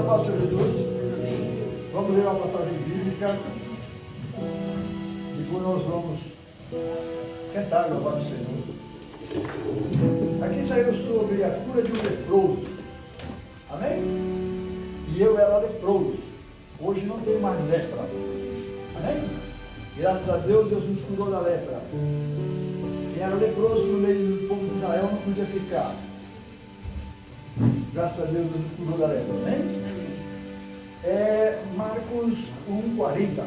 paz do Senhor Jesus? Vamos ler uma passagem bíblica. Depois nós vamos cantar, louvar o Senhor. Aqui saiu sobre a cura de um leproso. Amém? E eu era leproso. Hoje não tenho mais lepra. Amém? Graças a Deus, Deus nos curou da lepra. Quem era leproso no meio do povo de Israel não podia ficar. Graças a Deus, Deus nos curou da lepra. Amém? Marcos 1:40.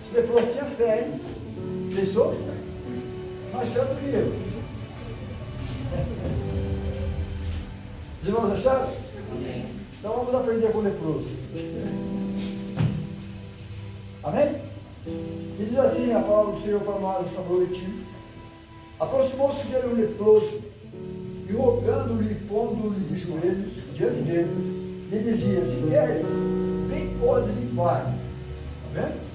Esse leproso tinha fé, hein? Pensou? Mais fé do que eu. Os irmãos acharam? Então vamos aprender com o leproso. Amém? E diz assim a palavra do Senhor para nós esta noite. Aproximou-se dele um leproso e rogando-lhe, pondo-lhe de joelhos diante dele, lhe dizia: se queres, bem pode limpar. Está vendo?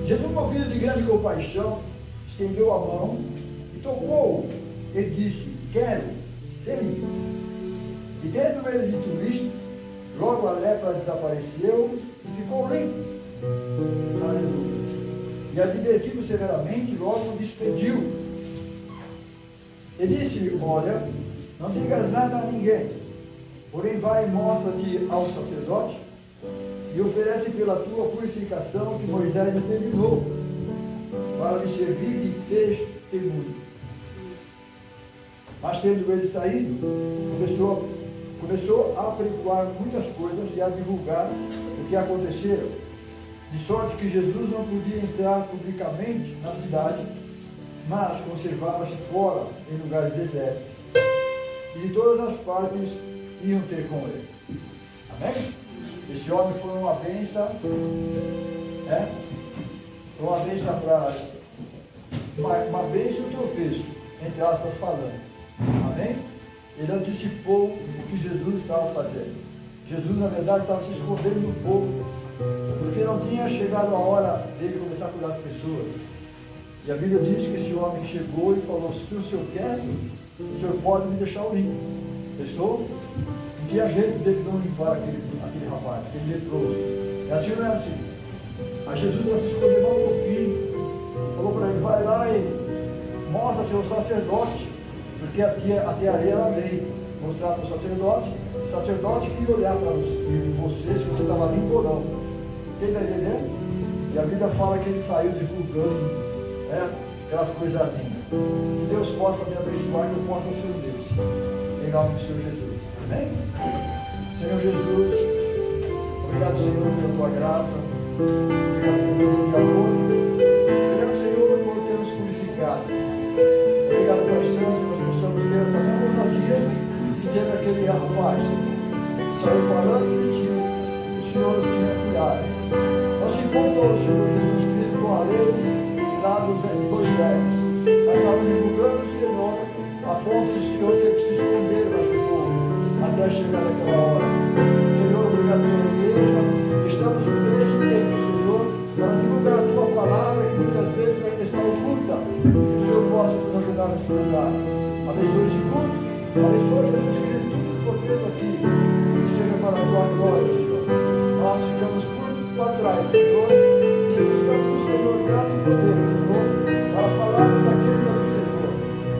Jesus, movido de grande compaixão, estendeu a mão e tocou-o e disse: quero ser limpo. E tendo ele dito isto, logo a lepra desapareceu e ficou limpo. Aleluia. E advertindo severamente, logo o despediu. E disse-lhe: olha, não digas nada a ninguém, porém vai e mostra-te ao sacerdote e oferece pela tua purificação que Moisés determinou, para lhe servir de testemunho. Mas tendo ele saído, começou a apregoar muitas coisas e a divulgar o que acontecera, de sorte que Jesus não podia entrar publicamente na cidade, mas conservava-se fora, em lugares desertos, e de todas as partes iam ter com ele. Amém? Esse homem foi uma bênção, foi uma bênção para uma bênção e um tropeço, entre aspas falando. Amém? Ele antecipou o que Jesus estava fazendo. Jesus, na verdade, estava se escondendo do povo, porque não tinha chegado a hora dele começar a cuidar das pessoas. E a Bíblia diz que esse homem chegou e falou: se o Senhor quer, o Senhor pode me deixar limpo. Pensou? Não tinha jeito dele não limpar aquele rapaz, aquele leproso. É assim ou não é assim? Aí Jesus vai se esconder um pouquinho, falou para ele: vai lá e mostra-te ao sacerdote, porque até ali era a lei. Mostrar para o sacerdote que ia olhar para você se você estava limpo ou não. Quem está entendendo? E a Bíblia fala que ele saiu divulgando aquelas coisas lindas. Que Deus possa me abençoar, que eu possa ser um desses. Em nome do Senhor Jesus. Amém? Senhor Jesus, obrigado, Senhor, pela tua graça. Obrigado pelo teu amor. Obrigado, Senhor, por termos purificado. Obrigado, Pai Santo, que nós possamos ter essa mesma ousadia que teve aquele rapaz. Saiu falando que o Senhor o tinha curado. Nós se encontrou, Senhor Jesus Cristo, com a lei lá dos Moisés. Nós estávamos divulgando o Senhor, a ponto que o Senhor teve que se esconder mais do povo, até chegar naquela hora. Senhor, obrigado pela igreja. Estamos nesse tempo, Senhor, para divulgar a tua palavra, que muitas vezes vai estar oculta. Que o Senhor possa nos ajudar nesse lugar. Abençoe esse culto. Abençoe Jesus Cristo, tudo que for feito aqui. Que seja para a tua glória, Senhor. Nós ficamos por para trás, Senhor, e buscamos do Senhor graça e poder, Senhor, para falarmos daquilo que é do Senhor.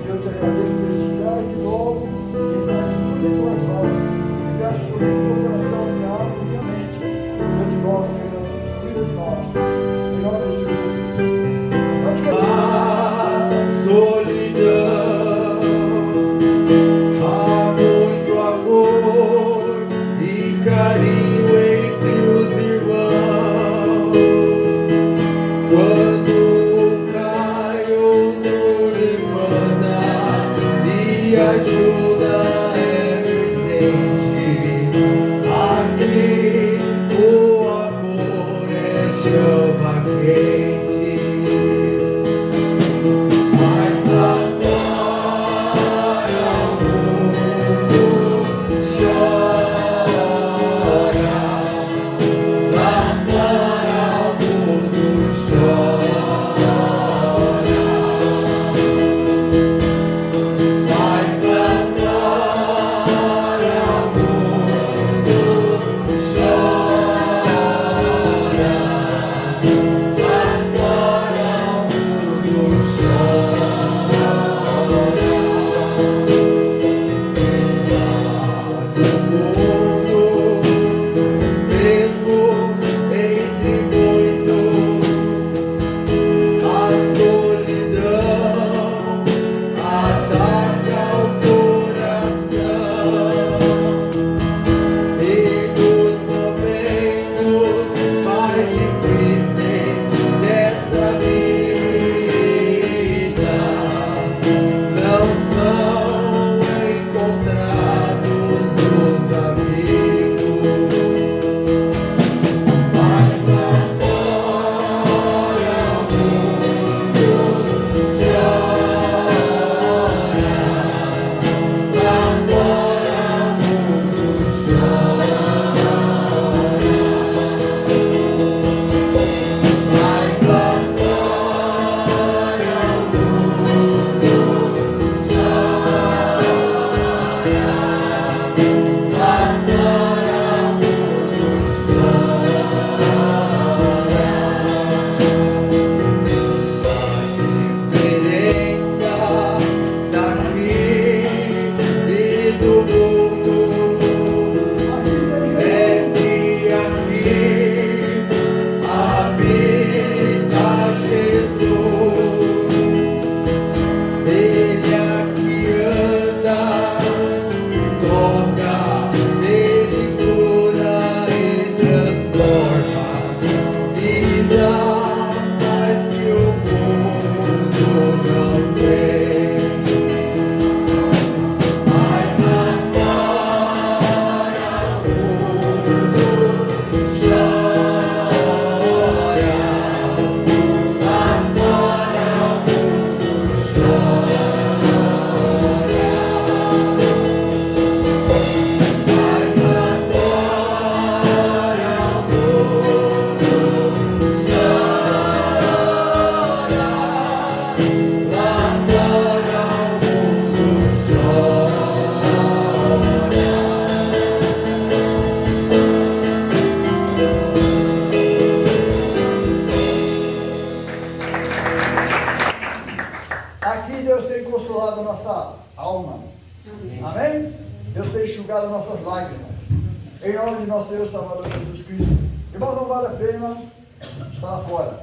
E eu te agradeço deste dia e de novo, em gratidão de suas mãos, e peço sobre o teu coração, minha alma e minha mente. Eu te louvo, Senhor, cuida de nós. Em nome do Senhor Jesus. A solidão, há muito amor e carinho entre os irmãos. Quando cai, outro levanta e ajuda, é presente. Aqui o amor é chama quente. Mas agora o mundo chora. as nossas lágrimas. Em nome de nosso Deus Salvador Jesus Cristo. Irmãos, não vale a pena estar lá fora.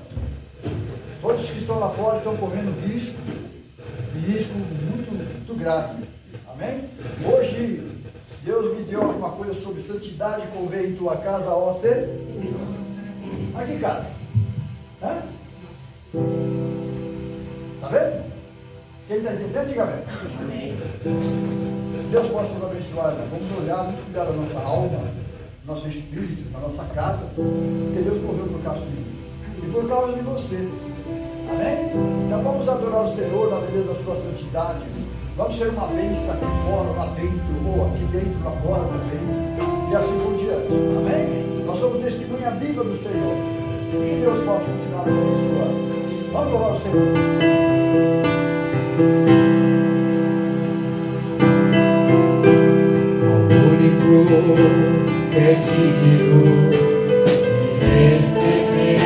Todos que estão lá fora estão correndo risco, e risco muito grave. Amém? Hoje, Deus me deu alguma coisa sobre santidade convém em tua casa, ó ser. A que casa? Hã? Tá vendo? Quem está entendendo, diga amém. Deus possa nos abençoar, né? Vamos olhar, vamos cuidar da nossa alma, do nosso espírito, da nossa casa, porque Deus morreu por causa de mim e por causa de você. Amém? Então vamos adorar o Senhor na beleza da sua santidade. Vamos ser uma bênção aqui fora, lá dentro, ou aqui dentro, lá fora também, e assim por diante. Amém? Nós somos testemunha viva do Senhor. E que Deus possa continuar nos abençoando. Vamos adorar o Senhor. Que é digno de receber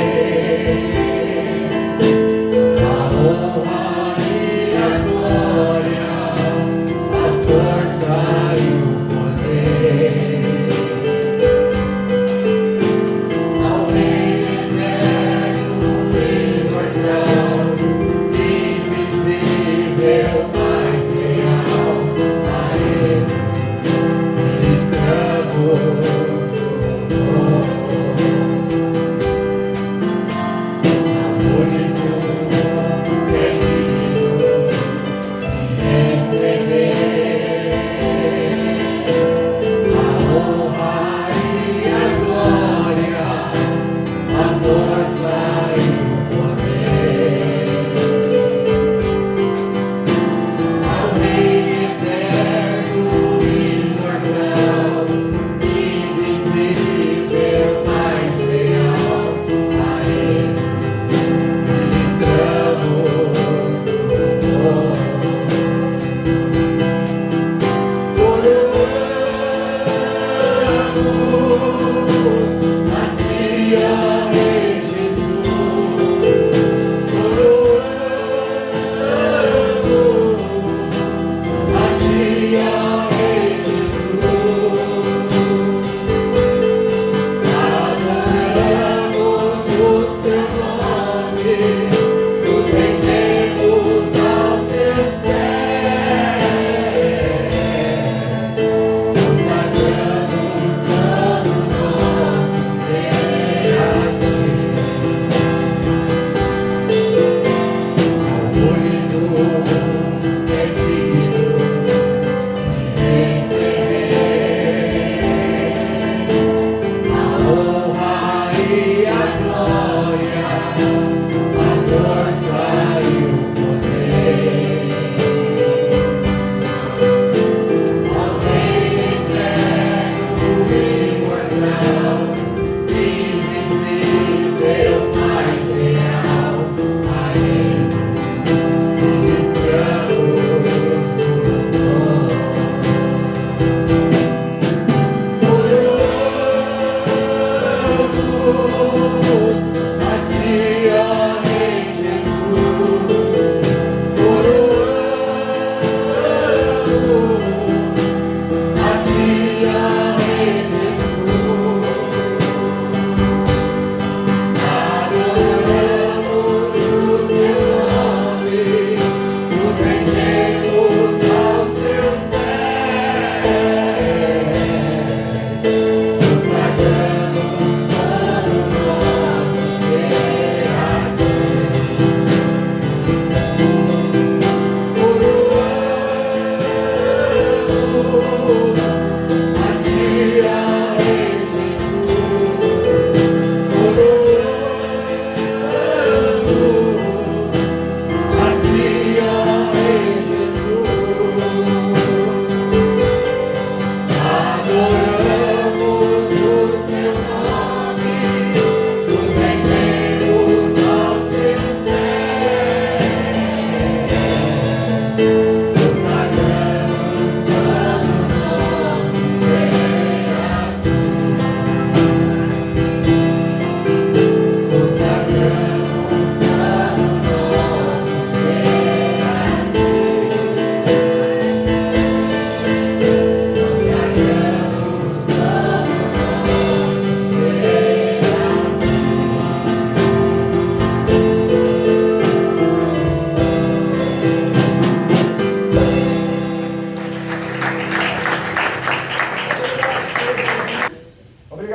a honra e a glória, a força e o poder ao Rei eterno, imortal, invisível, mais real, a Ele.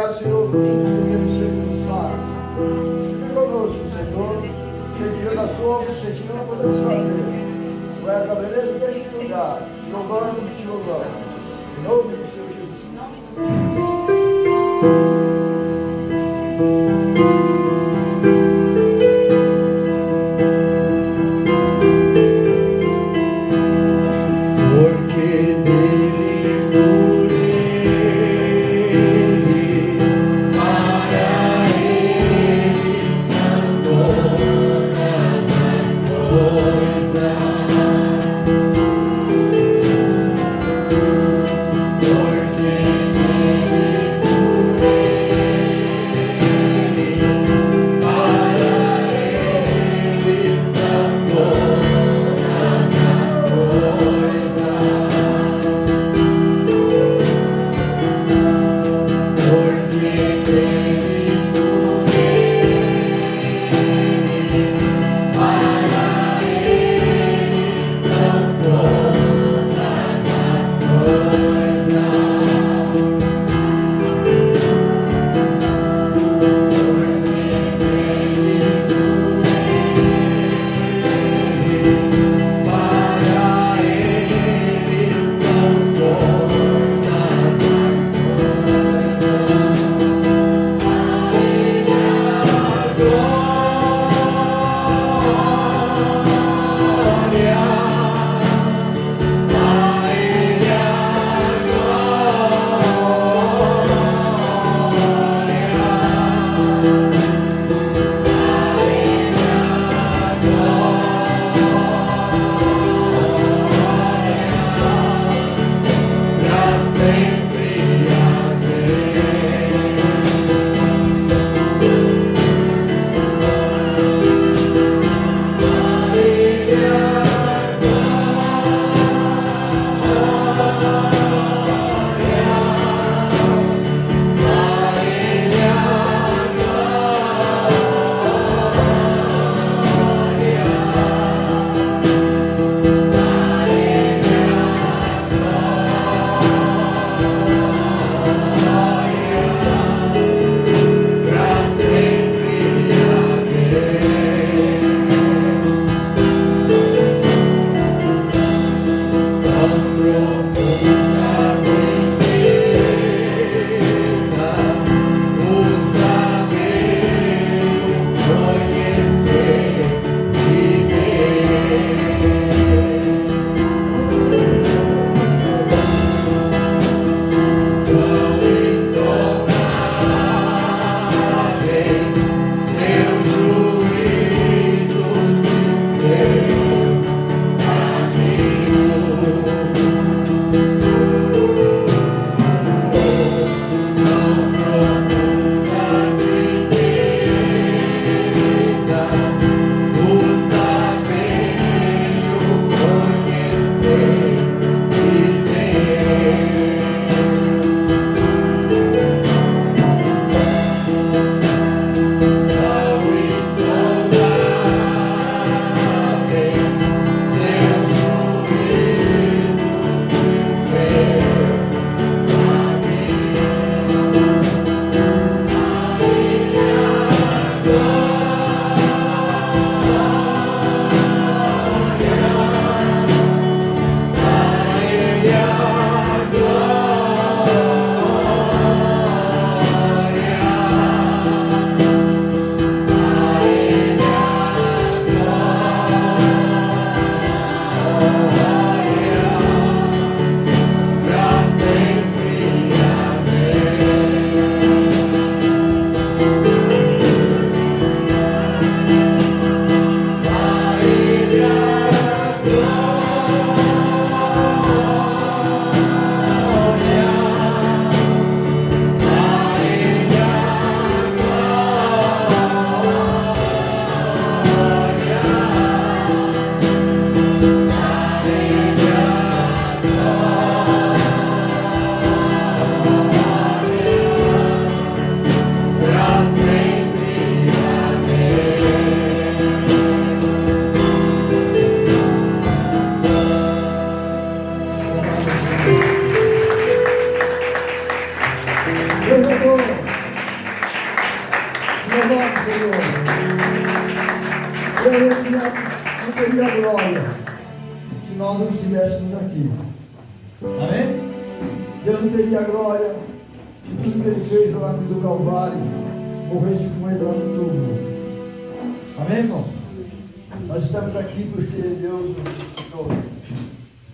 Obrigado, Senhor, por tudo que o Senhor nos faz. Fique conosco, Senhor. Sentir na sombra, sentir não podemos fazer. Tu és a beleza deste lugar. Te louvamos e te louvamos. Em nome do Senhor Jesus. Porque dele, por ele, para ele são todas as coisas. Porque dele, por ele. nome, Senhor. Deus não teria glória se nós não estivéssemos aqui. Amém? Deus não teria glória se tudo que Ele fez lá no Calvário morresse com Ele lá no túmulo. Amém, irmãos? Nós estamos aqui porque Deus nos ressuscitou.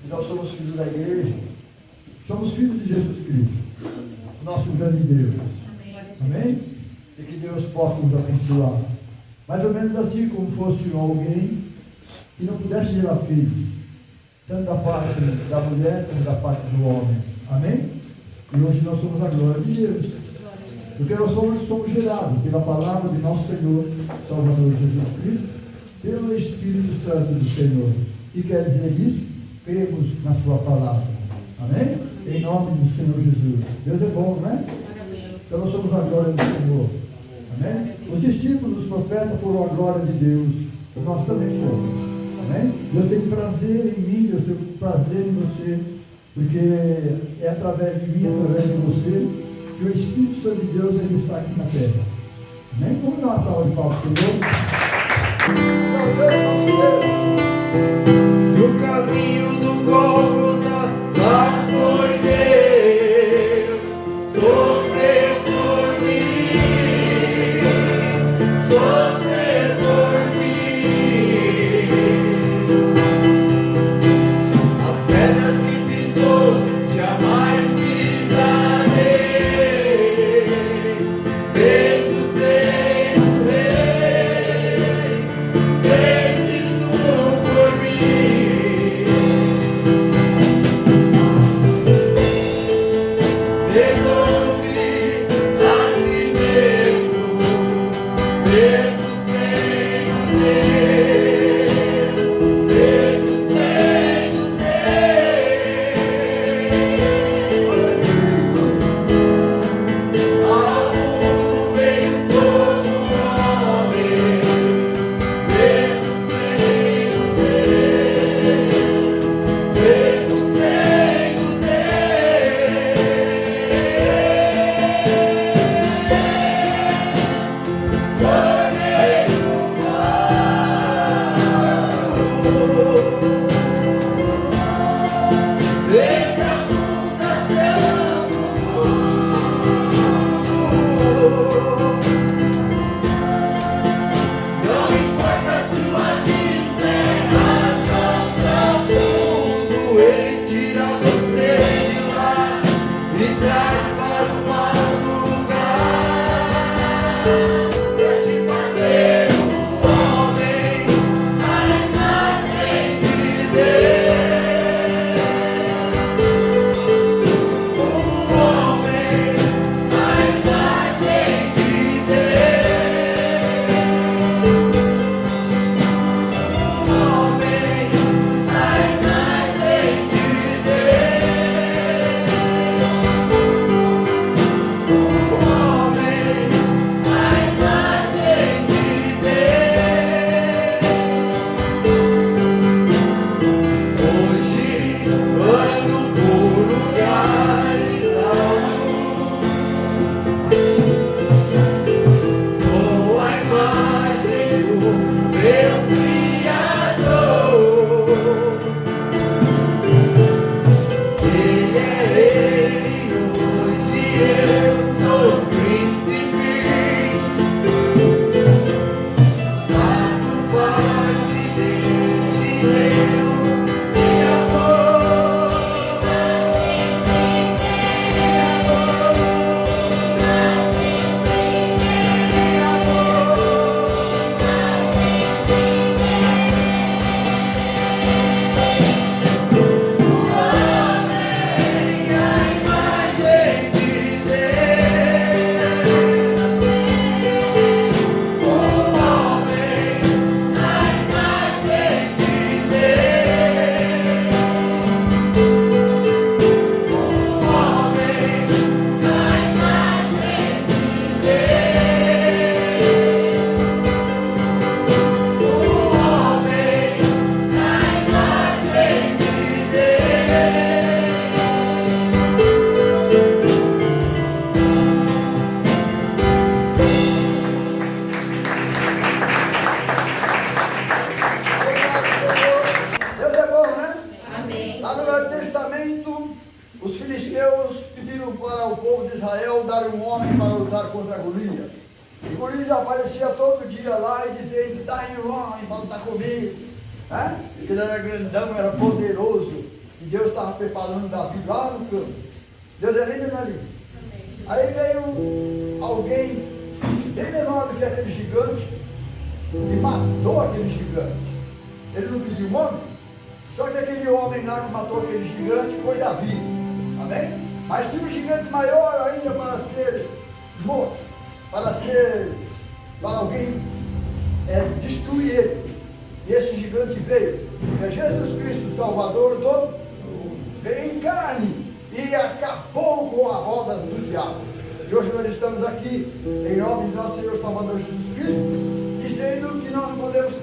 E nós somos filhos da igreja. Somos filhos de Jesus Cristo, nosso grande Deus. Amém? E que Deus possa nos abençoar. Mais ou menos assim como fosse alguém que não pudesse gerar filho, tanto da parte da mulher como da parte do homem. Amém? E hoje nós somos a glória de Deus. Porque nós somos gerados pela palavra de nosso Senhor, Salvador Jesus Cristo, pelo Espírito Santo do Senhor. E quer dizer isso? Cremos na sua palavra. Amém? Em nome do Senhor Jesus. Deus é bom, não é? Então nós somos a glória do Senhor. Amém? Os discípulos, os profetas foram a glória de Deus. Nós também somos. Amém? Deus tem prazer em mim, Deus tem prazer em você, porque é através de mim, através de você, que o Espírito Santo de Deus ele está aqui na terra. Amém? Vamos dar uma salva de palmas, Senhor. No caminho do Gólgota, lá foi Deus, sofreu por mim, sofreu por mim. As pedras que pisou, jamais pisarei. Fez o Senhor Rei, fez isso por mim. Negou-se a si mesmo, fez o Senhor Rei, fez o Senhor Rei. Ao mundo veio como homem, fez o Senhor Rei, fez o Senhor Rei. Tornei o desde a fundação do mundo. Não importa se o abismo é tão profundo, Ele tira você de lá e traz para um alto lugar, pra te fazer um homem à imagem de Deus. Um homem à imagem de Deus. Um homem à imagem de Deus. Um homem à lutar contra Golias. E Golias aparecia todo dia lá e dizendo: está aí o homem para lutar comigo. Né? Ele era grandão, era poderoso. E Deus estava preparando Davi lá no campo. Deus é lindo, não é lindo? Aí veio alguém bem menor do que aquele gigante e matou aquele gigante. Ele não pediu o nome? Só que aquele homem lá que matou aquele gigante foi Davi. Amém? Mas tinha um gigante maior ainda para ser morto, para alguém destruir ele. E esse gigante veio. É Jesus Cristo, Salvador do mundo. Veio em carne e acabou com a roda do diabo. E hoje nós estamos aqui, em nome de nosso Senhor Salvador Jesus Cristo, dizendo que nós não podemos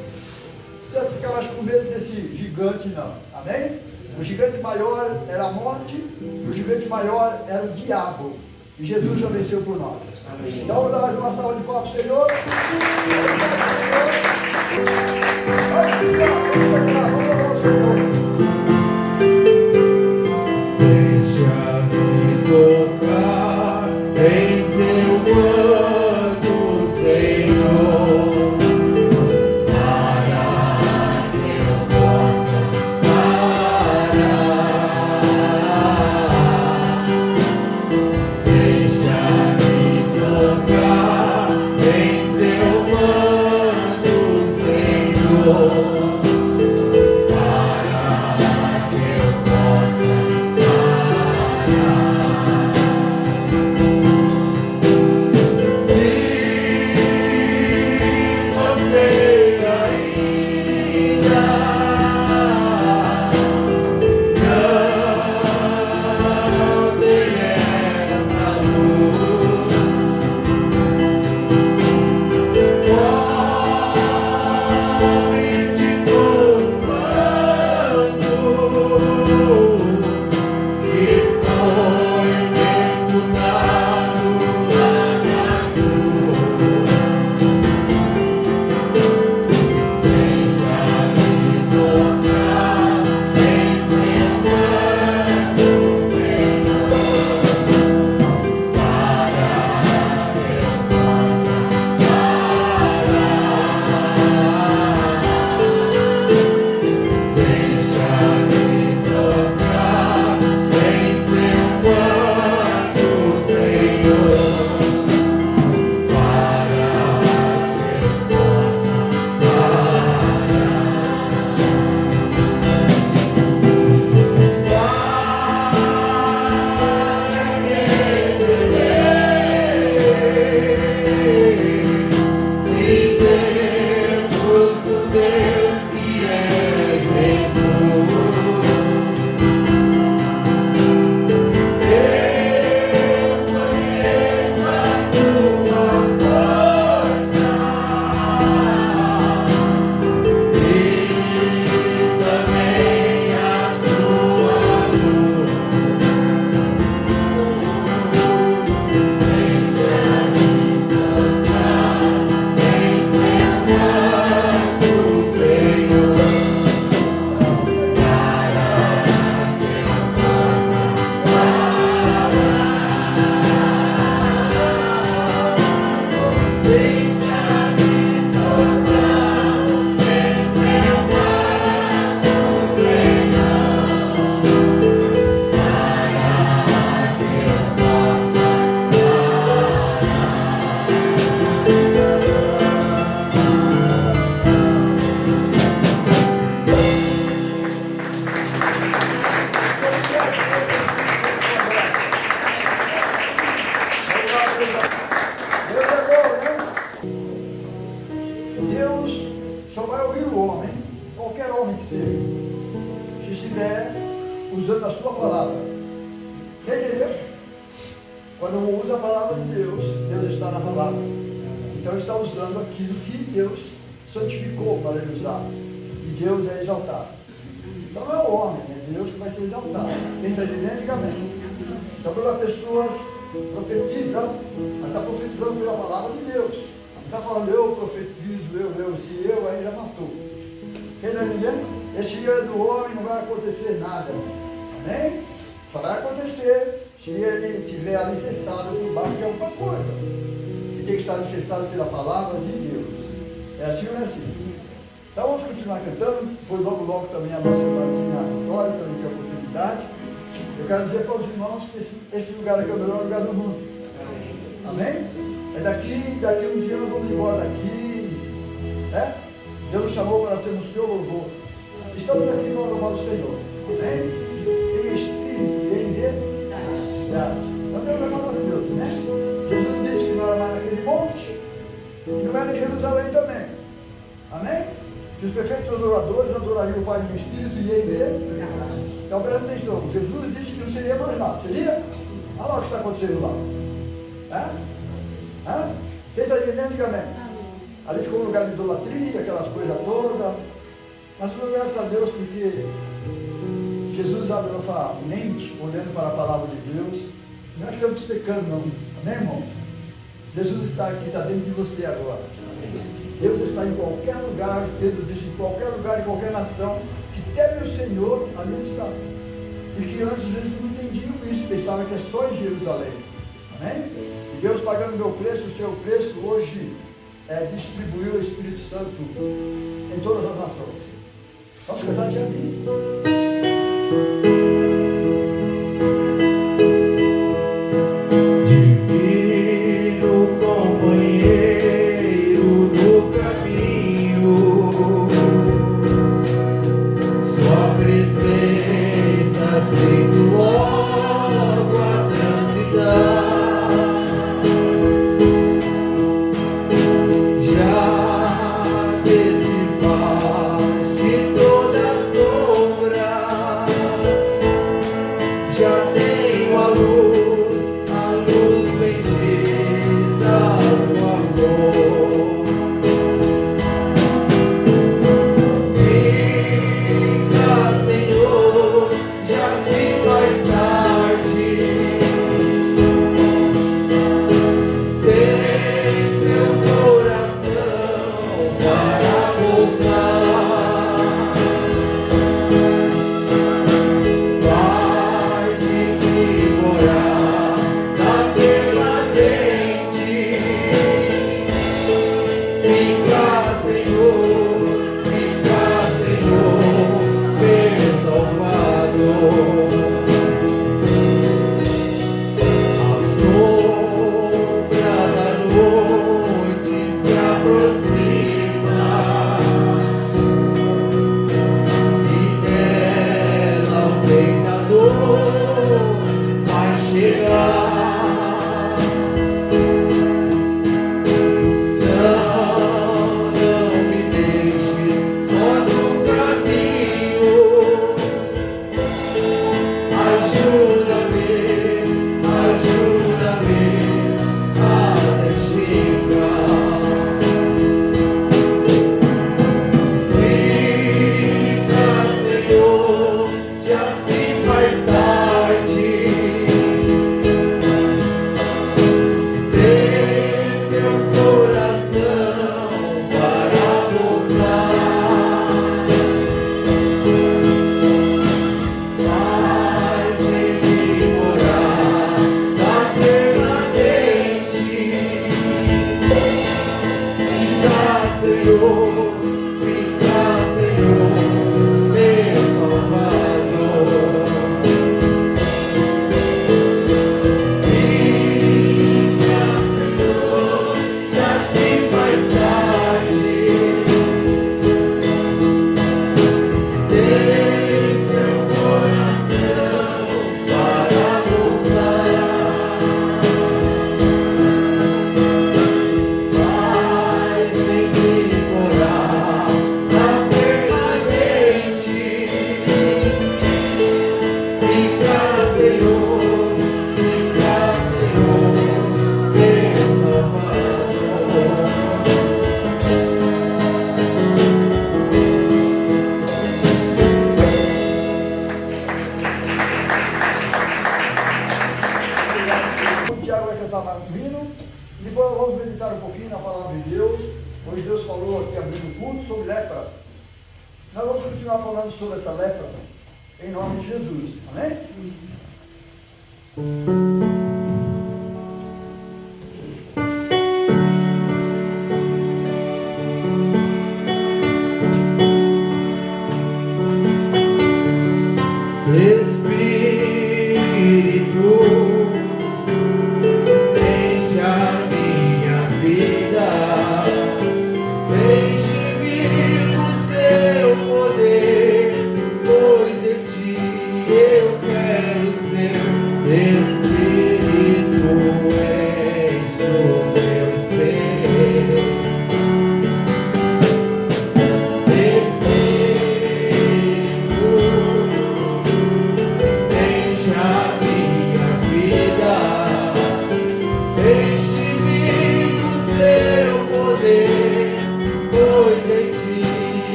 ficar mais com medo desse gigante, não. Amém? O gigante maior era a morte, e o gigante maior era o diabo. E Jesus já venceu por nós. Amém. Então vamos dar mais uma salva de palmas para o Senhor. Deixa-me tocar em seu manto, Senhor. Deus só vai ouvir o homem, qualquer homem que seja, se estiver usando a sua palavra. Entendeu? Quando usa a palavra de Deus, Deus está na palavra. Então ele está usando aquilo que Deus santificou para ele usar. E Deus é exaltado. Então não é o homem, é Deus que vai ser exaltado. Quem está entendendo, diga amém. Então quando as pessoas profetizam, mas está profetizando pela palavra de Deus. Está falando, eu profetizo, se eu, aí já matou. Quem está entendendo? Esse dia do homem não vai acontecer nada. Amém? Só vai acontecer Se ele estiver alicerçado por baixo de alguma coisa, ele tem que estar alicerçado pela palavra de Deus. É assim ou não é assim? Então vamos continuar cantando, pois logo também a nossa irmãzinha Vitória, também tem a oportunidade. Eu quero dizer para os irmãos que esse lugar aqui é o melhor lugar do mundo. Amém? É daqui um dia nós vamos embora daqui. Deus nos chamou para sermos o seu louvor. Estamos aqui para louvar o Senhor. Amém? Em espírito e em verdade. Então Deus é maravilhoso, né? Jesus disse que não era mais naquele monte, e não era em Jerusalém também. Amém? Que os perfeitos adoradores adorariam o Pai em espírito e em verdade. Então presta atenção. Jesus disse que não seria mais lá. Seria? Olha lá o que está acontecendo lá. Quem está dizendo, diga amém. Ali ficou um lugar de idolatria, aquelas coisas todas. Mas graças a Deus, porque Jesus abre nossa mente, olhando para a palavra de Deus. Não é que estamos pecando, não. Amém, irmão? Jesus está aqui, está dentro de você agora. Deus está em qualquer lugar, Pedro disse, em qualquer lugar, em qualquer nação, que teme o Senhor, ali ele está. E que antes eles não entendiam isso, pensavam que é só em Jerusalém. Amém? E Deus pagando o meu preço, o seu preço, hoje distribuiu o Espírito Santo em todas as nações. Vamos cantar, Tiaguinho.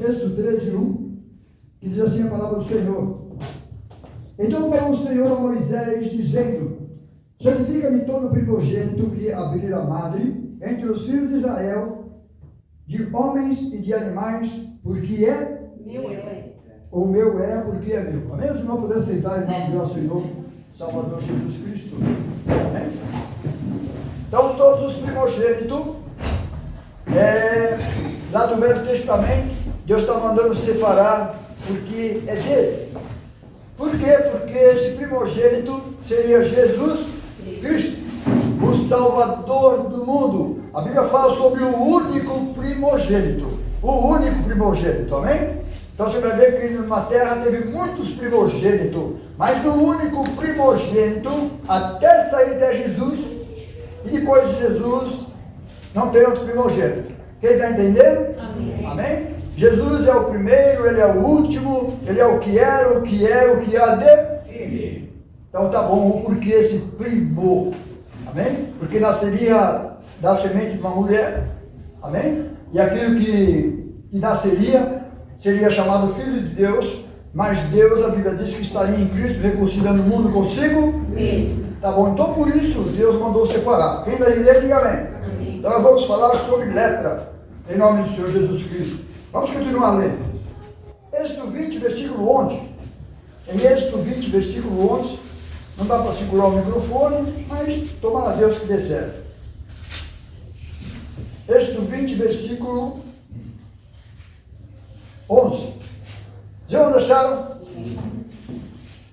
Êxodo 13:1, que diz assim a palavra do Senhor. Então falou o Senhor a Moisés, dizendo: santifica-me todo primogênito que abrir a madre entre os filhos de Israel, de homens e de animais, porque é meu. O meu é porque é meu. Amém? Se não puder aceitar em nome do nosso Senhor Salvador Jesus Cristo. Amém? Então todos os primogênitos, lá do Velho Testamento, Deus está mandando separar porque é dele. Por quê? Porque esse primogênito seria Jesus Cristo, o Salvador do mundo. A Bíblia fala sobre o único primogênito. O único primogênito, amém? Então você vai ver que na terra teve muitos primogênitos, mas o único primogênito, até sair de Jesus, e depois de Jesus, não tem outro primogênito. Quem está entendendo? Amém. Amém? Jesus é o primeiro, ele é o último, ele é o que era, o que é, o que há de. Então tá bom, o porquê esse primo. Amém? Porque nasceria da semente de uma mulher. Amém? E aquilo que nasceria seria chamado Filho de Deus, Mas Deus, a Bíblia diz que estaria em Cristo reconciliando o mundo consigo Mesmo. Tá bom? Então por isso Deus mandou separar. Quem está entendendo, diga amém. Então nós vamos falar sobre lepra, em nome do Senhor Jesus Cristo. Vamos continuar lendo. Êxodo 20, versículo 11. Em Êxodo 20, versículo 11, não dá para segurar o microfone, mas tomara Deus que dê certo. Êxodo 20, versículo 11. Já onde acharam?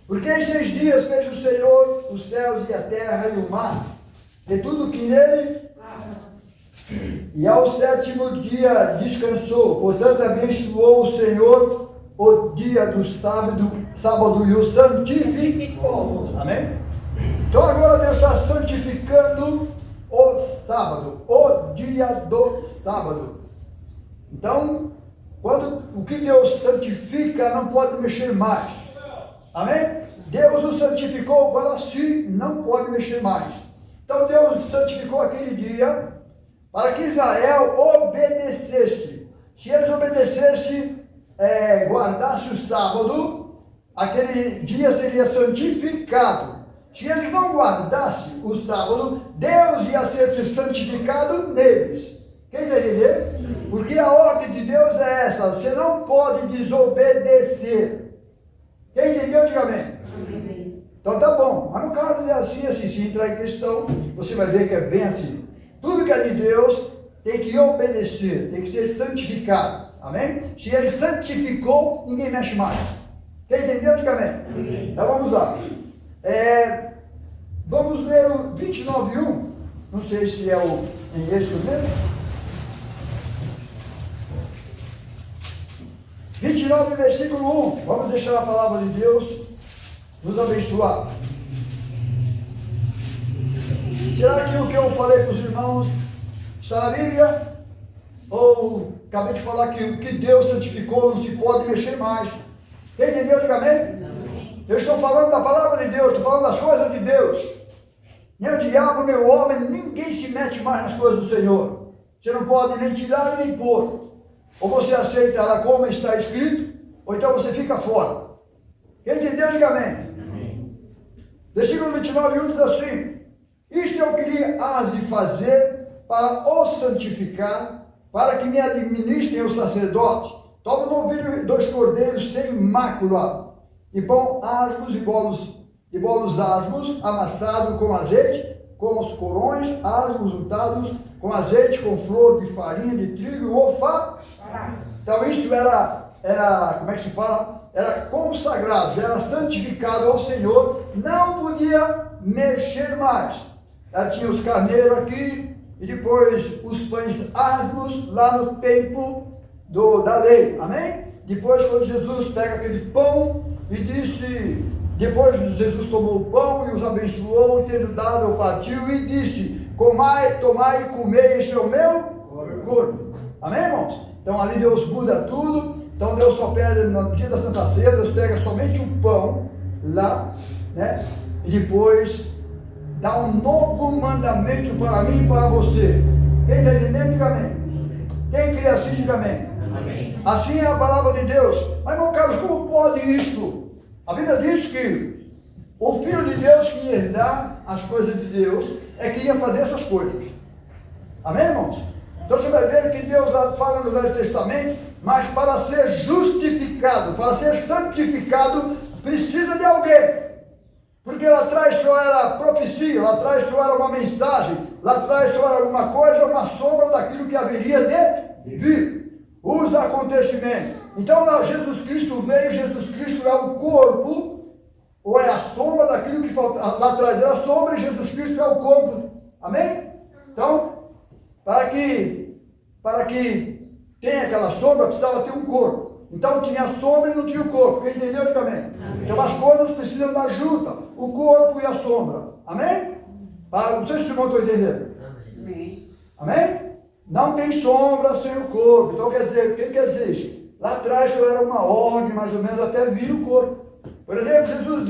Porque em 6 dias fez o Senhor os céus e a terra e o mar, e tudo que nele, e ao 7º dia descansou. Portanto, abençoou o Senhor o dia do sábado e o santificou. Amém? Então agora Deus está santificando o sábado, o dia do sábado. Então, o que Deus santifica não pode mexer mais. Amém? Deus o santificou para si, não pode mexer mais. Então Deus santificou aquele dia para que Israel obedecesse. Se eles obedecessem, guardassem o sábado, aquele dia seria santificado. Se eles não guardassem o sábado, Deus ia ser santificado neles. Quem está entendendo? Porque a ordem de Deus é essa: você não pode desobedecer. Quem entendeu, diga amém. Então tá bom, mas no caso é assim, se entrar em questão, você vai ver que é bem assim. Tudo que é de Deus tem que obedecer, tem que ser santificado. Amém? Se ele santificou, ninguém mexe mais. Quem entendeu, diga amém. Então vamos lá. Vamos ler o 29:1. Não sei se é o em Êxodo mesmo. 29, versículo 1. Vamos deixar a palavra de Deus nos abençoar. Será que o que eu falei para os irmãos está na Bíblia? Ou acabei de falar que o que Deus santificou não se pode mexer mais? Quem entendeu? Diga amém. Eu estou falando da palavra de Deus, estou falando das coisas de Deus. Nem o diabo, nem o homem, ninguém se mete mais nas coisas do Senhor. Você não pode nem tirar nem pôr. Ou você aceita ela como está escrito, ou então você fica fora. Quem entendeu, diga amém. Versículo 29:1 diz assim: isto é o que lhe has de fazer para o santificar, para que me administrem os sacerdotes. Toma um novilho e 2 cordeiros sem mácula, e pão asmos e bolos asmos, amassado com azeite, com os corões asmos untados com azeite, com flor de farinha de trigo e alface. Então isso era, como é que se fala? Era consagrado, era santificado ao Senhor, não podia mexer mais. Já tinha os carneiros aqui, e depois os pães asmos lá no templo da lei, amém? Depois quando Jesus pega aquele pão e disse, depois Jesus tomou o pão e os abençoou, tendo dado, o partiu e disse: tomai e comei, este é o meu corpo. Amém, irmãos? Então ali Deus muda tudo. Então Deus só pede no dia da Santa Ceia, Deus pega somente o pão lá, né? E depois dá um novo mandamento para mim e para você. Quem está entendendo, diga amém. Quem crê assim, diga amém. Amém. Assim é a palavra de Deus. Mas, meu Carlos, como pode isso? A Bíblia diz que o Filho de Deus que ia herdar as coisas de Deus é que ia fazer essas coisas. Amém, irmãos? Então você vai ver que Deus fala no Velho Testamento, mas para ser justificado, para ser santificado, precisa de alguém. Porque lá atrás só era profecia, lá atrás só era uma mensagem, lá atrás só era alguma coisa, uma sombra daquilo que haveria de vir. Os acontecimentos. Então lá Jesus Cristo veio, Jesus Cristo é o corpo, ou é a sombra daquilo que falta. Lá atrás era a sombra e Jesus Cristo é o corpo. Amém? Então, para que tenha aquela sombra, precisava ter um corpo. Então tinha a sombra e não tinha o corpo. Quem entendeu? Diga amém. Então as coisas precisam da junta, o corpo e a sombra. Amém? Não sei se os irmãos estão entendendo. Amém. Amém? Não tem sombra sem o corpo. Então quer dizer, o que quer dizer isso? Lá atrás só era uma ordem, mais ou menos, até vir o corpo. Por exemplo,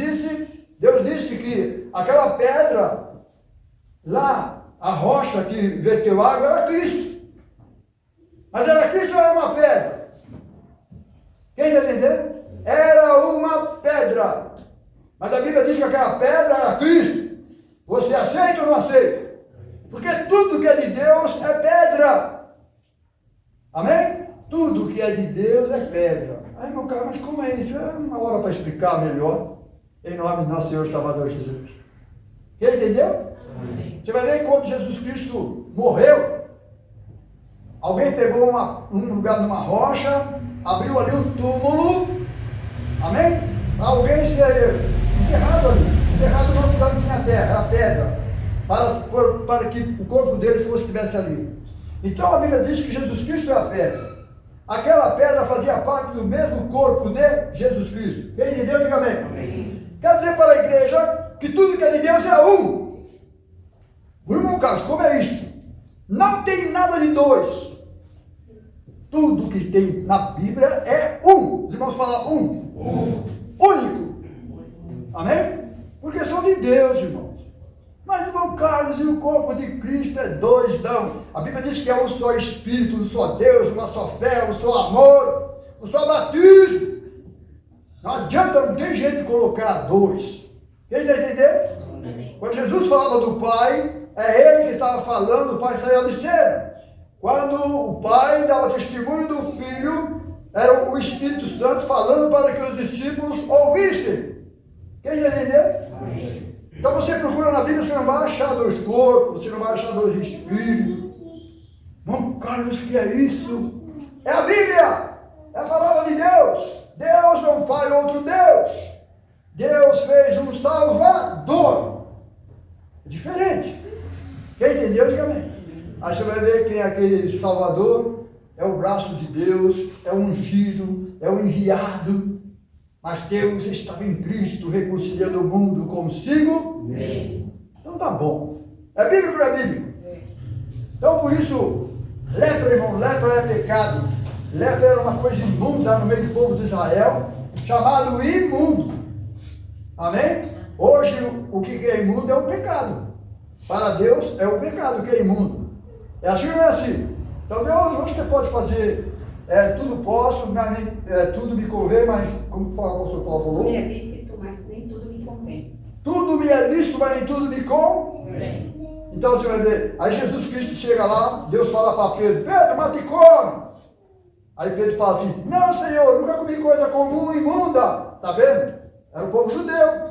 Deus disse que aquela pedra lá, a rocha que verteu água, era Cristo. Mas era Cristo ou era uma pedra? Quem está entendendo? era uma pedra. Mas a Bíblia diz que aquela pedra era Cristo. Você aceita ou não aceita? Porque tudo que é de Deus é pedra. Amém? Tudo que é de Deus é pedra. Ai, meu cara, mas como é isso? É uma hora para explicar melhor. Em nome do nosso Senhor Salvador Jesus. Quem entendeu? Amém. Você vai ver quando Jesus Cristo morreu. Alguém pegou um lugar numa rocha, abriu ali um túmulo. Amém? Alguém ser enterrado ali. Enterrado não, porque não tinha terra, era pedra. Para que o corpo dele estivesse ali. Então a Bíblia diz que Jesus Cristo é a pedra. Aquela pedra fazia parte do mesmo corpo de Jesus Cristo. Quem entendeu, diga amém. Amém. Quer dizer para a igreja que tudo que é de Deus é um. O irmão Carlos, como é isso? Não tem nada de dois. Tudo que tem na Bíblia é um. Os irmãos falam um. Único. Amém? Porque são de Deus, irmãos. Mas, irmão Carlos, e o corpo de Cristo é dois, não. A Bíblia diz que é um só Espírito, um só Deus, uma só fé, um só amor, um só batismo. Não adianta, não tem jeito de colocar dois. Quem está entendendo? Quando Jesus falava do Pai, é Ele que estava falando, o Pai saiu de cena. Quando o Pai dava testemunho do Filho, era o Espírito Santo falando para que os discípulos ouvissem. Quem está entendendo? Então você procura na Bíblia, você não vai achar dois corpos, você não vai achar dois espíritos. Irmão Carlos, o que é isso? É a Bíblia, é a palavra de Deus. Deus não faz outro Deus. Deus fez um Salvador. É diferente. Quem entendeu, diga amém. Aí você vai ver quem é aquele Salvador. É o braço de Deus, é o ungido, é o enviado. Mas Deus estava em Cristo, reconciliando o mundo consigo mesmo. Então tá bom. É bíblico ou não é bíblico? Então por isso, lepra, irmão, lepra é pecado. Lepra era uma coisa imunda no meio do povo de Israel, chamado imundo. Amém? Hoje o que é imundo é o pecado. Para Deus é o pecado que é imundo. É assim ou não é assim? Então Deus, você pode fazer tudo posso, mas tudo me convém, mas como o apóstolo Paulo falou? Tudo me é lícito, mas nem tudo me convém. Tudo me é lícito, mas nem tudo me convém. Então você vai ver, aí Jesus Cristo chega lá, Deus fala para Pedro, Pedro, mata e come. Aí Pedro fala assim, não Senhor, nunca comi coisa comum e imunda. Está vendo? Era o povo judeu.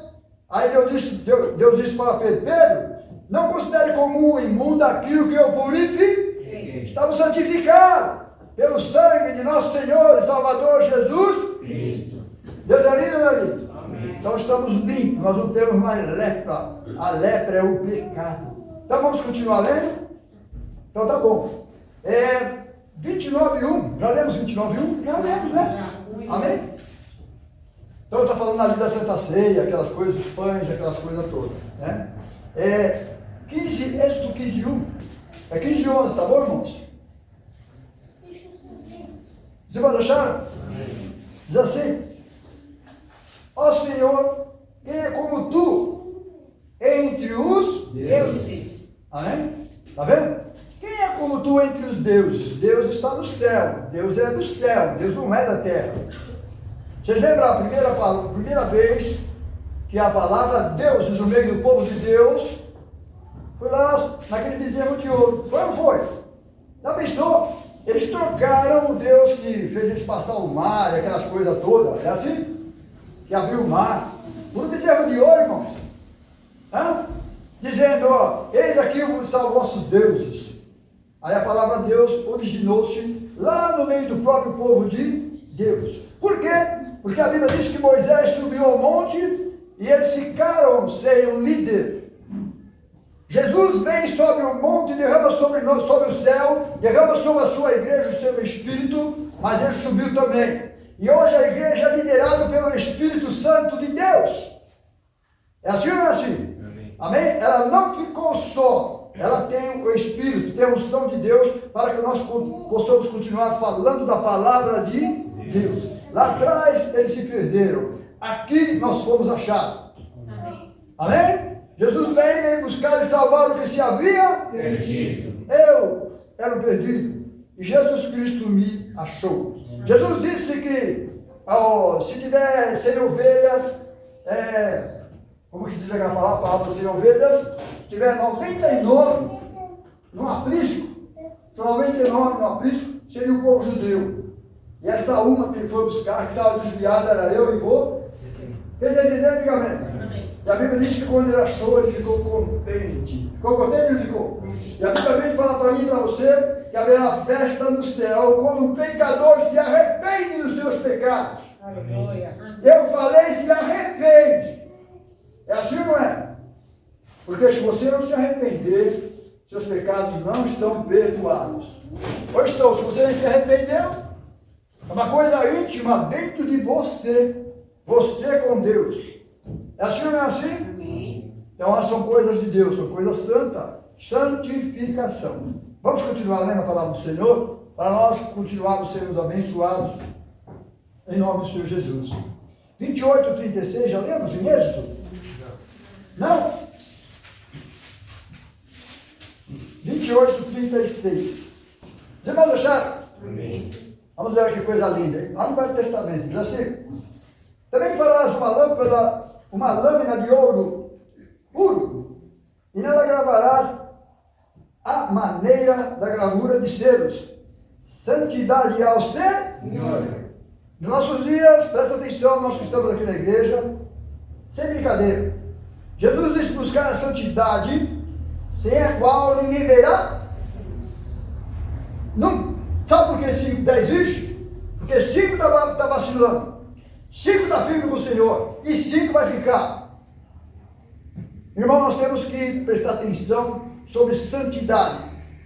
Aí Deus disse para Pedro, Pedro, não considere comum e imundo aquilo que eu purifiquei. Estamos santificados pelo sangue de nosso Senhor e Salvador Jesus Cristo. Deus é lindo, meu lindo? Amém. Então estamos limpos, nós não temos mais lepra. A lepra é o pecado. Então vamos continuar lendo? Então tá bom. 29:1. Já lemos 29:1? Já lemos, né? Amém? Então está falando ali da Santa Ceia, aquelas coisas, os pães, aquelas coisas todas. Né? Êxodo 15:1. É 15:11, tá bom, irmãos? Você pode achar? Diz assim: ó Senhor, quem é como tu entre os deuses? Amém? Está vendo? Quem é como tu entre os deuses? Deus está no céu. Deus é do céu. Deus não é da terra. Vocês lembram a primeira vez que a palavra deuses no meio do povo de Deus foi lá naquele bezerro de ouro? Foi ou não foi? Já pensou? Eles trocaram o Deus que fez eles passar o mar, aquelas coisas todas. É assim? Que abriu o mar. Por um bezerro de ouro, irmãos. Dizendo, ó, eis aqui são vossos deuses. Aí a palavra Deus originou-se lá no meio do próprio povo de Deus. Por quê? Porque a Bíblia diz que Moisés subiu ao monte e eles ficaram sem um líder. Jesus vem sobre o monte, derrama sobre o céu, derrama sobre a sua igreja o seu Espírito, mas ele subiu também. E hoje a igreja é liderada pelo Espírito Santo de Deus. É assim ou não é assim? Amém? Ela não ficou só. Ela tem o Espírito, tem a unção de Deus para que nós possamos continuar falando da palavra de Deus. Lá atrás eles se perderam. Aqui nós fomos achados. Amém? Jesus vem buscar e salvar o que se havia perdido. Eu era o perdido. E Jesus Cristo me achou. Jesus disse que se tiver 100 ovelhas, como que diz aquela palavra 100 ovelhas, se tiver 99 no aprisco, são 99 no aprisco, seria o povo judeu. E essa uma que ele foi buscar, que estava desviada, era eu e vou. Quem está entendendo, amém? E a Bíblia diz que quando ele achou, ele ficou contente. Ficou contente, ele ficou. E a Bíblia vem falar para mim e para você que haverá festa no céu quando um pecador se arrepende dos seus pecados. Aleluia. Eu falei se arrepende. É assim ou não é? Porque se você não se arrepender, seus pecados não estão perdoados. Ou estão, se você não se arrependeu, é uma coisa íntima dentro de você. Você com Deus. É assim ou não é assim? Amém. Então elas são coisas de Deus, são coisas santas. Santificação. Vamos continuar lendo a palavra do Senhor, para nós continuarmos sendo abençoados em nome do Senhor Jesus. 28, 36, já lemos em Êxodo? Não? 28, 36. Os irmãos acharam? Amém. Vamos ver que coisa linda, hein? Lá no Velho Testamento, diz assim: também farás uma lâmina de ouro puro, e nela gravarás a maneira da gravura de selos. Santidade ao Senhor. Nos nossos dias, presta atenção, nós que estamos aqui na igreja, sem brincadeira. Jesus disse buscar a santidade, sem a qual ninguém verá. Não. Sabe por que 5 está existe? Porque 5 está vacilando. 5 está firme com o Senhor. E 5 vai ficar. Irmão, nós temos que prestar atenção sobre santidade.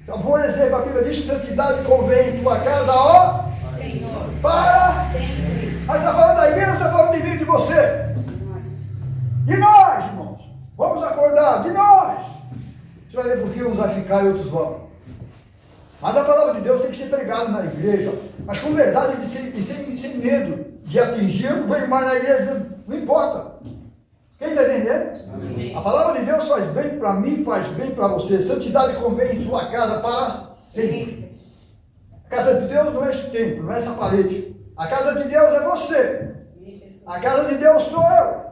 Então, por exemplo, a Bíblia diz que santidade convém em tua casa, ó. Senhor. Para. Sempre. Mas está falando da igreja, está falando de mim e de você. De nós, irmãos. Vamos acordar, de nós. Você vai ver por que uns vai ficar e outros vão. Mas a palavra de Deus tem que ser pregada na igreja, mas com verdade e sem medo de atingir. Eu não venho mais na igreja, não importa. Quem está entendendo? Amém. A palavra de Deus faz bem para mim, faz bem para você. Santidade convém em sua casa para sempre. A casa de Deus não é esse templo, não é essa parede. A casa de Deus é você. A casa de Deus sou eu.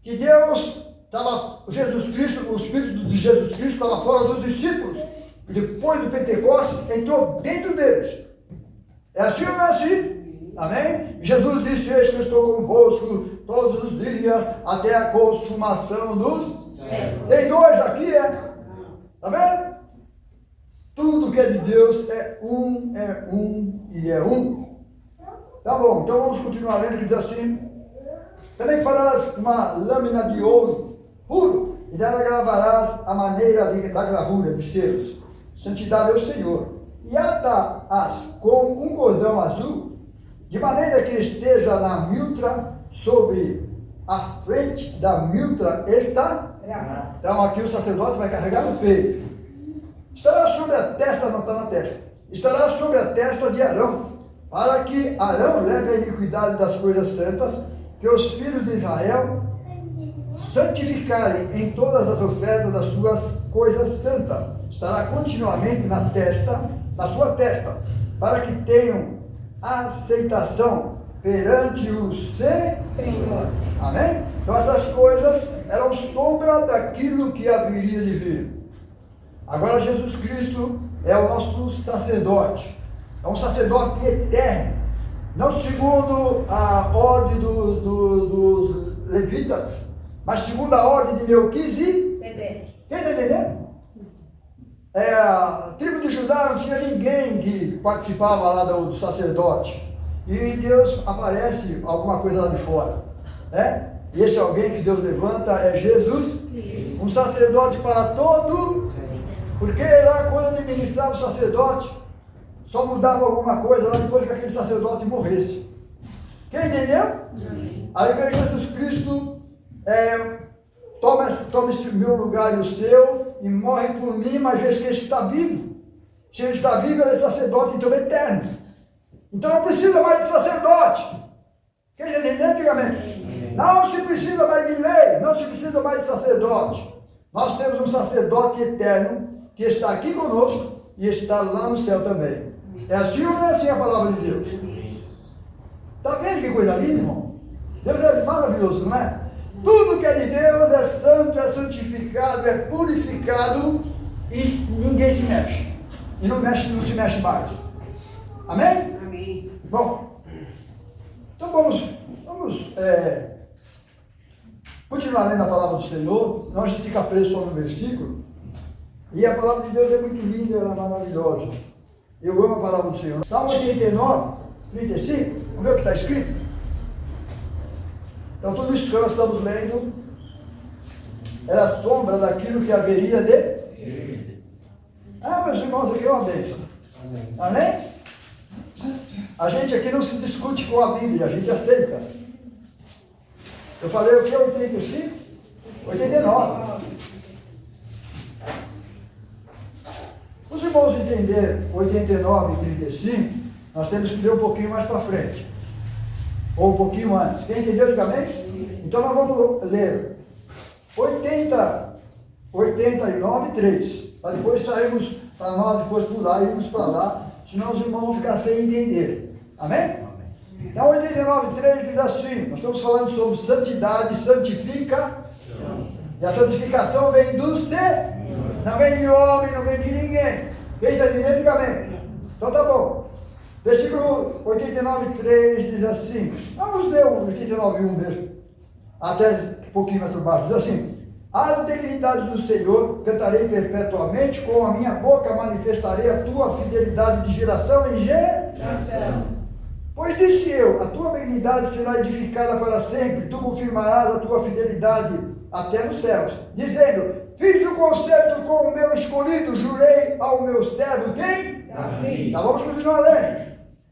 Que Deus estava, Jesus Cristo, o Espírito de Jesus Cristo estava fora dos discípulos. E depois do Pentecostes, entrou dentro deles. É assim ou não é assim? Amém? Jesus disse: eis que eu estou convosco todos os dias, até a consumação dos séculos. Tem dois aqui, Está vendo? Tudo que é de Deus é um e é um. Tá bom, então vamos continuar lendo, que diz assim: também farás uma lâmina de ouro puro, e dela gravarás a maneira da gravura de selos. Santidade ao Senhor. E ata-as com um cordão azul, de maneira que esteja na miltra, sobre a frente da miltra está. Então aqui o sacerdote vai carregar no peito. Estará sobre a testa, não está na testa. Estará sobre a testa de Arão, para que Arão leve a iniquidade das coisas santas, que os filhos de Israel santificarem em todas as ofertas das suas coisas santas. Estará continuamente na testa, na sua testa, para que tenham aceitação perante o Senhor. Amém? Então essas coisas eram sombra daquilo que haveria de vir. Agora Jesus Cristo é o nosso sacerdote. É um sacerdote eterno. Não segundo a ordem dos levitas, mas segundo a ordem de Melquisedeque. Quem está entendendo? A tribo de Judá não tinha ninguém que participava lá do sacerdote. E Deus aparece alguma coisa lá de fora. E esse alguém que Deus levanta é Jesus. Um sacerdote para todo. Porque lá quando ele ministrava o sacerdote, só mudava alguma coisa lá depois que aquele sacerdote morresse. Quem entendeu? Aí veio Jesus Cristo, toma esse meu lugar e o seu, e morre por mim, mas veja que ele está vivo. Se ele está vivo, ele é sacerdote, então é eterno. Então não precisa mais de sacerdote. Quem está entendendo antigamente? Não se precisa mais de lei, não se precisa mais de sacerdote. Nós temos um sacerdote eterno, que está aqui conosco, e está lá no céu também. É assim ou não é assim a palavra de Deus? Está vendo que coisa linda, irmão? Deus é maravilhoso, não é? Tudo que é de Deus é santo, é santificado, é purificado e ninguém se mexe. E não se mexe mais. Amém? Amém. Bom, então vamos continuar lendo a palavra do Senhor, senão a gente fica preso só no versículo. E a palavra de Deus é muito linda, ela é maravilhosa. Eu amo a palavra do Senhor. Salmo 89, 35, vamos ver o que está escrito? Então tudo isso que nós estamos lendo era a sombra daquilo que haveria de... Ah, meus irmãos, aqui é uma bênção. Amém? A gente aqui não se discute com a Bíblia, a gente aceita. Eu falei o que? 85? 89. Os irmãos entenderem 89 e 35, nós temos que ler um pouquinho mais para frente. Ou um pouquinho antes. Quem entendeu, diga amém? Então nós vamos ler 89 e 3. Para depois sairmos, para nós depois pular e irmos para lá. Senão os irmãos vão ficar sem entender. Amém? Então 89 e 3 diz assim. Nós estamos falando sobre santidade, santificação. E a santificação vem do Senhor. Não vem de homem, não vem de ninguém. Quem está entendendo, diga amém. Então tá bom. Versículo 89:3 diz assim. Vamos ler o 89:1 mesmo. Até um pouquinho mais para baixo. Diz assim. As dignidades do Senhor cantarei perpetuamente, com a minha boca manifestarei a tua fidelidade de geração em geração. Pois disse eu, a tua benignidade será edificada para sempre, tu confirmarás a tua fidelidade até nos céus, dizendo, fiz o concerto com o meu escolhido, jurei ao meu servo, quem? Davi. Então vamos continuar lendo.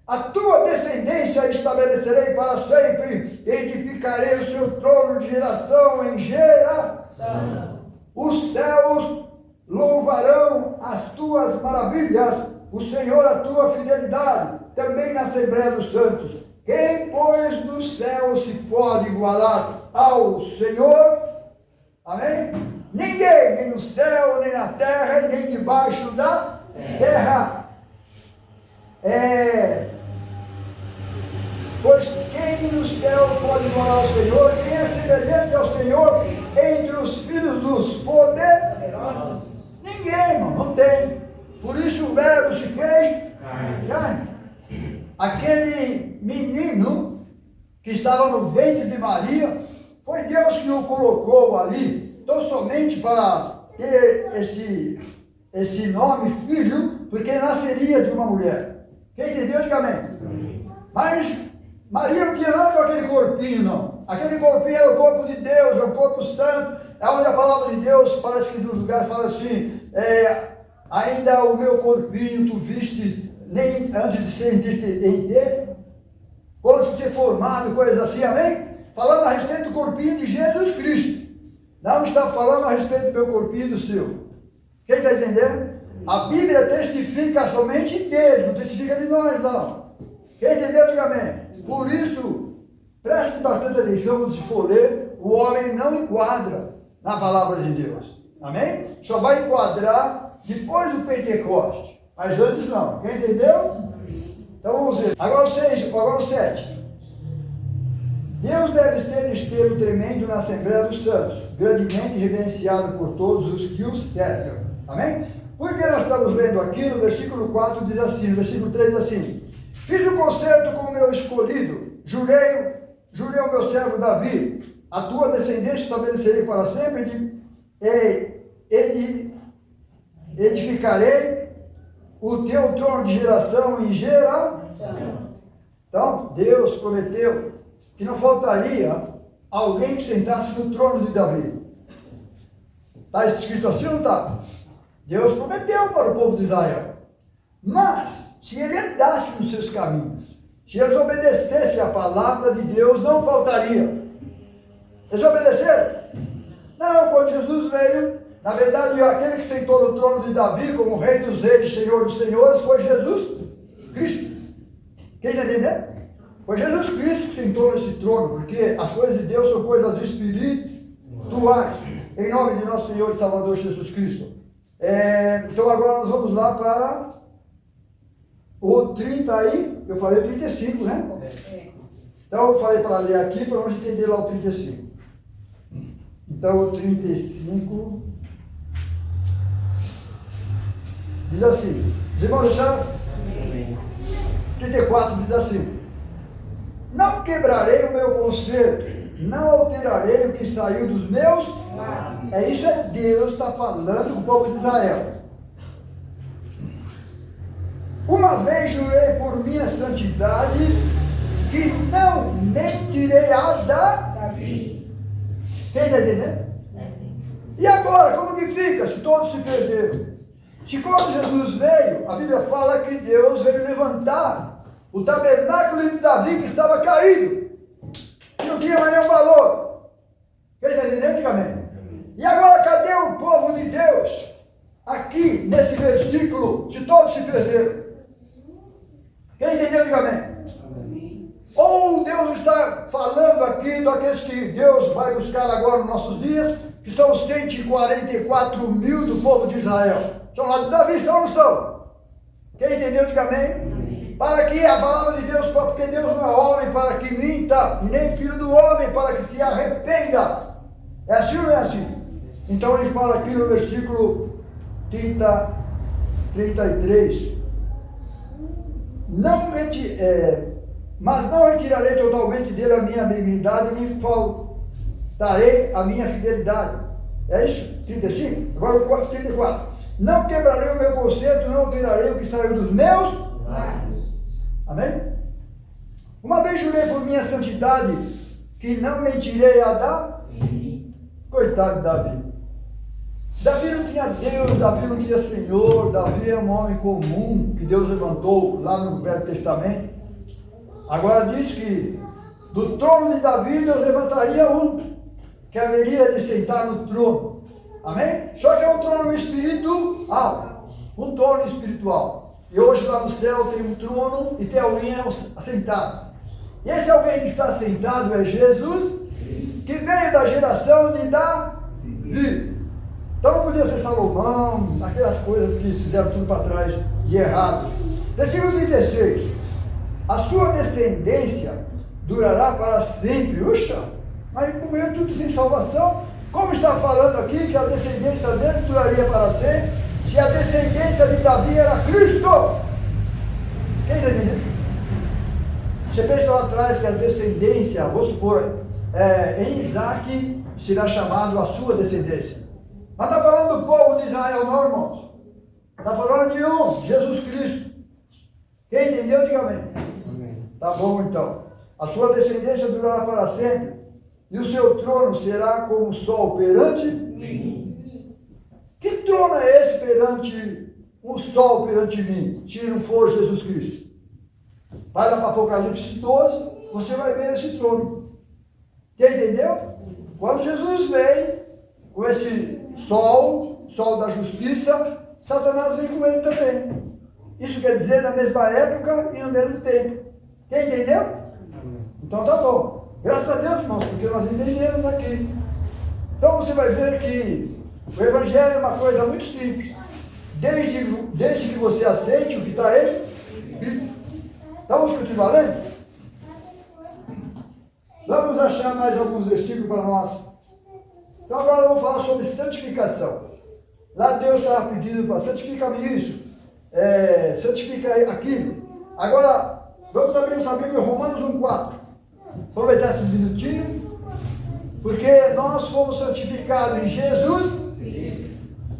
A tua descendência estabelecerei para sempre, edificarei o seu trono de geração em geração. Os céus louvarão as tuas maravilhas, o Senhor a tua fidelidade, também na Assembleia dos Santos. Quem, pois, no céu se pode igualar ao Senhor? Amém? Ninguém, nem no céu, nem na terra, nem debaixo da terra. Pois quem no céu pode igualar ao Senhor? Quem é semelhante ao Senhor entre os filhos dos poderosos? Ninguém, irmão, não tem. Por isso o verbo se fez carne. Aquele menino que estava no ventre de Maria, foi Deus que o colocou ali, então somente para ter esse nome, filho, porque nasceria de uma mulher. Quem entendeu, diga amém. Mas Maria não tinha nada com aquele corpinho, não. Aquele corpinho era o corpo de Deus, é o corpo santo, é onde a palavra de Deus, parece que nos lugares fala assim, ainda o meu corpinho tu viste, nem antes de ser inteiro, quando se ser formado, coisas assim, amém? Falando a respeito do corpinho de Jesus Cristo. Não está falando a respeito do meu corpinho e do seu. Quem está entendendo? A Bíblia testifica somente dele, não testifica de nós, não. Quem entendeu, diga amém. Por isso, preste bastante atenção quando se for ler, o homem não enquadra na palavra de Deus. Amém? Só vai enquadrar depois do Pentecoste. Mas antes não. Quem entendeu? Então vamos ver. Agora o 7. Deus deve ser esteiro tremendo na Assembleia dos Santos, grandemente reverenciado por todos os que o cercam. Amém? Porque nós estamos lendo aqui no versículo 4 diz assim, no versículo 3 diz assim, fiz o concerto com o meu escolhido, jurei ao meu servo Davi, a tua descendência estabelecerei para sempre, edificarei o teu trono de geração em geração. Então, Deus prometeu que não faltaria alguém que sentasse no trono de Davi. Está escrito assim ou não está? Deus prometeu para o povo de Israel. Mas, se ele andasse nos seus caminhos, se eles obedecessem a palavra de Deus, não faltaria. Eles obedeceram? Não, quando Jesus veio, na verdade, aquele que sentou no trono de Davi, como rei dos reis, senhor dos senhores, foi Jesus Cristo. Quem está entendendo? Foi Jesus Cristo que sentou nesse trono, porque as coisas de Deus são coisas espirituais. Em nome de nosso Senhor e Salvador Jesus Cristo. Então agora nós vamos lá para o 30 aí, eu falei 35, né? Então eu falei para ler aqui para nós entender lá o 35. Então o 35 diz assim, os irmãos deixaram? 34 diz assim, não quebrarei o meu conserto, não alterarei o que saiu dos meus. Isso é Deus está falando com o povo de Israel. Uma vez jurei por minha santidade que não mentirei a Davi. Quem está entendendo? E agora, como que fica se todos se perderam? Se quando Jesus veio, a Bíblia fala que Deus veio levantar o tabernáculo de Davi que estava caído, que não tinha mais nenhum valor. Quem está entendendo? Diga amém. E agora, cadê o povo de Deus? Aqui, nesse versículo, se todos se perderam. Quem entendeu? Diga amém. Ou Deus está falando aqui daqueles que Deus vai buscar agora nos nossos dias, que são os 144 mil do povo de Israel. São lá de Davi, são ou não são? Quem entendeu? Diga amém. Para que a palavra de Deus, porque Deus não é homem para que minta, e nem filho do homem para que se arrependa. É assim ou não é assim? Então ele fala aqui no versículo 33, mas não retirarei totalmente dele a minha benignidade, nem faltarei a minha fidelidade. É isso? 35? Agora o 34. Não quebrarei o meu conserto, não alterarei o que saiu dos meus lábios. Amém? Uma vez jurei por minha santidade que não mentirei a Davi. Coitado de Davi. Davi não tinha Deus, Davi não tinha Senhor, Davi era um homem comum que Deus levantou lá no Velho Testamento. Agora diz que do trono de Davi Deus levantaria um que haveria de sentar no trono. Amém? Só que é um trono espiritual. Um trono espiritual. E hoje lá no céu tem um trono e tem alguém assentado. E esse alguém que está assentado é Jesus, que veio da geração de Davi. Então não podia ser Salomão, aquelas coisas que fizeram tudo para trás de errado. Versículo 36. A sua descendência durará para sempre. Uxa, mas morreu tudo sem salvação. Como está falando aqui que a descendência dele duraria para sempre, se a descendência de Davi era Cristo? Quem está entendendo? Você pensa lá atrás que a descendência, vou supor, em Isaac será chamado a sua descendência. Mas está falando do povo de Israel, não, irmãos? Está falando de um, Jesus Cristo. Quem entendeu, diga amém. Tá bom então. A sua descendência durará para sempre. E o seu trono será como o sol perante mim. Que trono é esse perante o sol perante mim? Se não for Jesus Cristo. Vai lá para Apocalipse 12, você vai ver esse trono. Quem entendeu? Quando Jesus veio com esse sol da justiça, Satanás vem com ele também. Isso quer dizer na mesma época e no mesmo tempo. Quem entendeu? Então tá bom. Graças a Deus, irmãos, porque nós entendemos aqui. Então você vai ver que o Evangelho é uma coisa muito simples. Desde que você aceite o que está escrito. Estamos continuando lendo? Vamos achar mais alguns versículos para nós. Então agora vamos falar sobre santificação. Lá Deus estava pedindo para santificar-me isso. Santifica aquilo. Agora, vamos abrir nossa Bíblia em Romanos 1,4. Aproveitar esses minutinhos, porque nós fomos santificados em Jesus.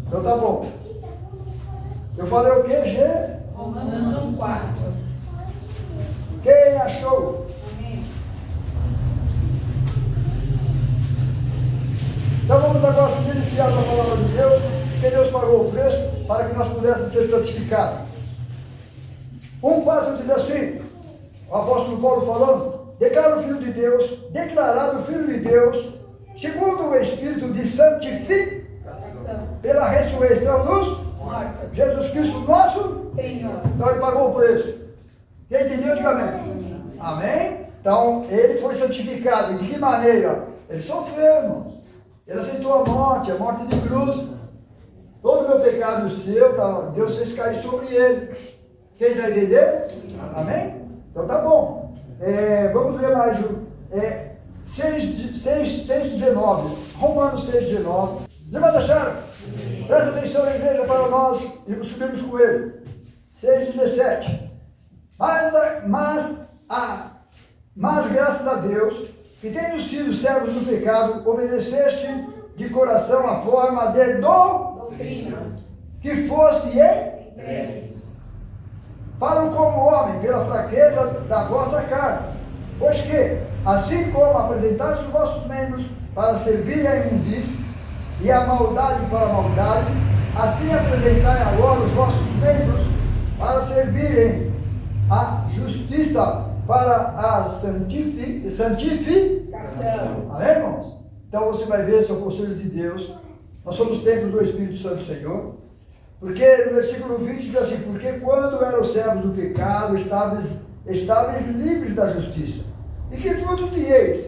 Então tá bom. Eu falei o que, Romanos 1,4. Quem achou? Então vamos agora se deliciar da palavra de Deus, que Deus pagou o preço para que nós pudéssemos ser santificados. 1,4 diz assim, o apóstolo Paulo falando, declara o Filho de Deus, declarado o Filho de Deus, segundo o Espírito de santificação, pela ressurreição dos mortos. Jesus Cristo nosso Senhor. Então ele pagou o preço. Quem entendeu, diga amém. Amém? Então ele foi santificado. De que maneira? Ele sofreu, irmãos. Ele aceitou a morte de cruz. Todo o meu pecado e o seu, Deus fez cair sobre ele. Quem está entendendo? Amém? Então tá bom. Vamos ler mais 6,19. Romanos 6,19. Levanta a chave. Presta atenção na igreja para nós e subimos com ele. 6,17. Mas graças a Deus, que tendo sido servos do pecado, obedeceste de coração a forma de Doutrina. que foste em Entregues. falam como homem, pela fraqueza da vossa carne. Pois que, assim como apresentais os vossos membros para servir à imundície e a maldade para a maldade, assim apresentai agora os vossos membros para servirem à justiça, para a santificação. Amém, irmãos? Então você vai ver, são conselhos de Deus. Nós somos templos do Espírito Santo do Senhor. Porque no versículo 20 diz assim: porque quando eram servos do pecado, estáveis livres da justiça. E que fruto tinhais?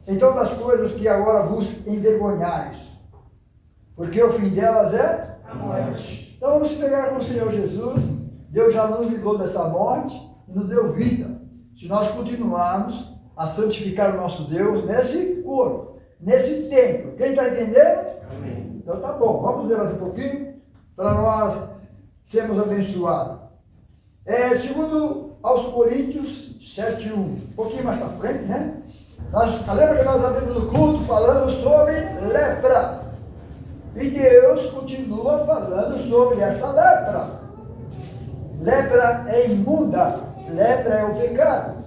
Então das coisas que agora vos envergonhais. Porque o fim delas é A morte. Então vamos se pegar com o Senhor Jesus. Deus já nos livrou dessa morte e nos deu vida. Se nós continuarmos a santificar o nosso Deus nesse corpo, nesse templo. Quem está entendendo? Amém. Então tá bom, vamos ler mais um pouquinho para nós sermos abençoados. Segundo aos Coríntios 7:1, um pouquinho mais para frente, né? Lembra que nós abrimos no culto falando sobre lepra. E Deus continua falando sobre essa lepra. Lepra é imunda, lepra é o pecado.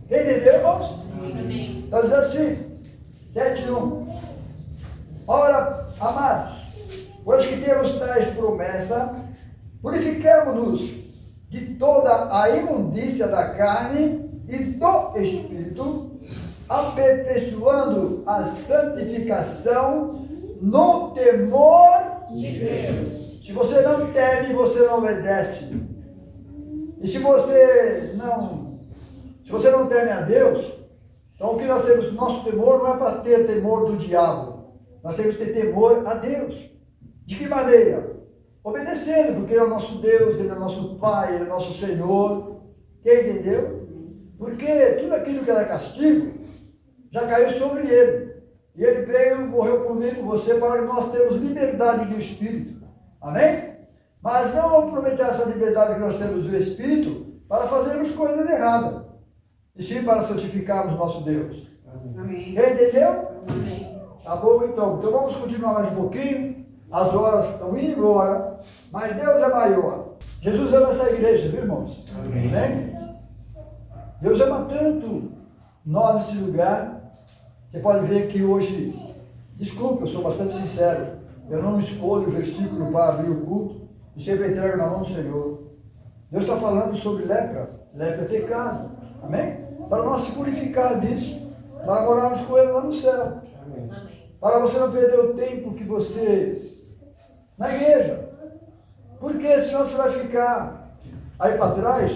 Entendeu, irmãos? Amém. Então diz assim, 7:1. Ora, amados, pois que temos tais promessas, purificamos-nos de toda a imundícia da carne e do espírito, aperfeiçoando a santificação no temor De Deus. Se você não teme, você não obedece. E se você não teme a Deus, então o que nós temos, nosso temor não é para ter temor do diabo. Nós temos que ter temor a Deus. De que maneira? Obedecendo, porque Ele é o nosso Deus, Ele é o nosso Pai, Ele é o nosso Senhor. Quem entendeu? Porque tudo aquilo que era castigo já caiu sobre Ele. E Ele veio, morreu por mim e por você, para que nós tenhamos liberdade do Espírito. Amém? Mas não aproveitar essa liberdade que nós temos do Espírito para fazermos coisas erradas. E sim para santificarmos nosso Deus. Amém. Quem entendeu? Amém. Tá bom então. Então vamos continuar mais um pouquinho. As horas estão indo embora. Mas Deus é maior. Jesus ama essa igreja, viu, irmãos? Amém. Deus ama tanto nós nesse lugar. Você pode ver que hoje, desculpe, eu sou bastante sincero, eu não escolho o versículo para abrir o culto e sempre entrego na mão do Senhor. Deus está falando sobre lepra. Lepra é pecado. Amém? Para nós se purificar disso, para morarmos com Ele lá no céu. Amém. Amém. Para você não perder o tempo que você na igreja. Porque senão você vai ficar aí para trás,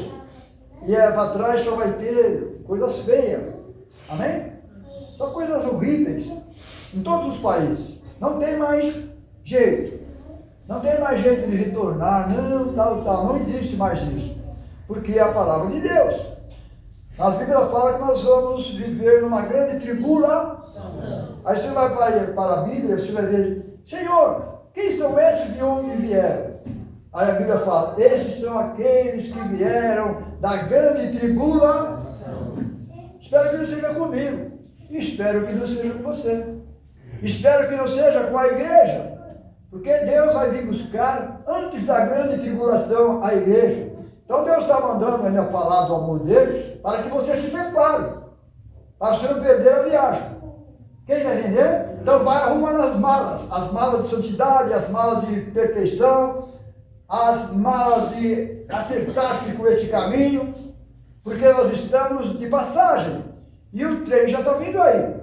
e para trás só vai ter coisas feias. Amém? São coisas horríveis em todos os países. Não tem mais jeito. Não tem mais jeito de retornar. Não, tal. Não existe mais isso. Porque é a palavra de Deus. As Bíblias falam que nós vamos viver numa grande tribulação. Aí você vai para a Bíblia, você vai ver, Senhor, quem são esses de onde vieram? Aí a Bíblia fala, esses são aqueles que vieram da grande tribulação. Espero que não seja comigo. Espero que não seja com você. Espero que não seja com a igreja. Porque Deus vai vir buscar antes da grande tribulação a igreja. Então Deus está mandando ainda falar do amor dele para que você se prepare. Para você não perder a viagem. Quem está entendendo? Então vai arrumando as malas de santidade, as malas de perfeição, as malas de acertar-se com esse caminho, porque nós estamos de passagem e o trem já está vindo aí.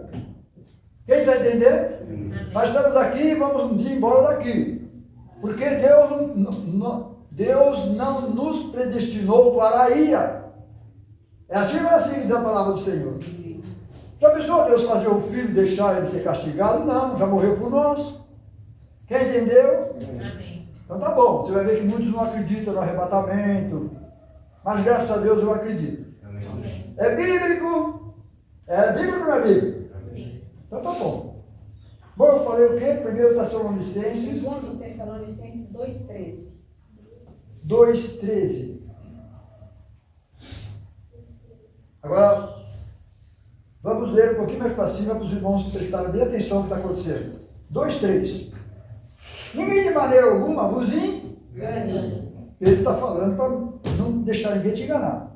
Quem está entendendo? Nós estamos aqui e vamos ir embora daqui, porque Deus não nos predestinou para a ira. É assim ou é assim que diz a palavra do Senhor? Já pensou Deus fazer o filho e deixar ele ser castigado? Não, já morreu por nós. Quem entendeu? Amém. Então tá bom, você vai ver que muitos não acreditam no arrebatamento, mas graças a Deus eu acredito. Amém. É bíblico? É bíblico ou não é bíblico? Sim. Então tá bom. Bom, eu falei o quê? 1 Tessalonicenses 2 Tessalonicenses 2,13. 2,13. Agora, vamos ler um pouquinho mais para cima para os irmãos prestarem bem atenção no que está acontecendo. 2,3. Ninguém de maneira alguma vos engane. Ele está falando para não deixar ninguém te enganar.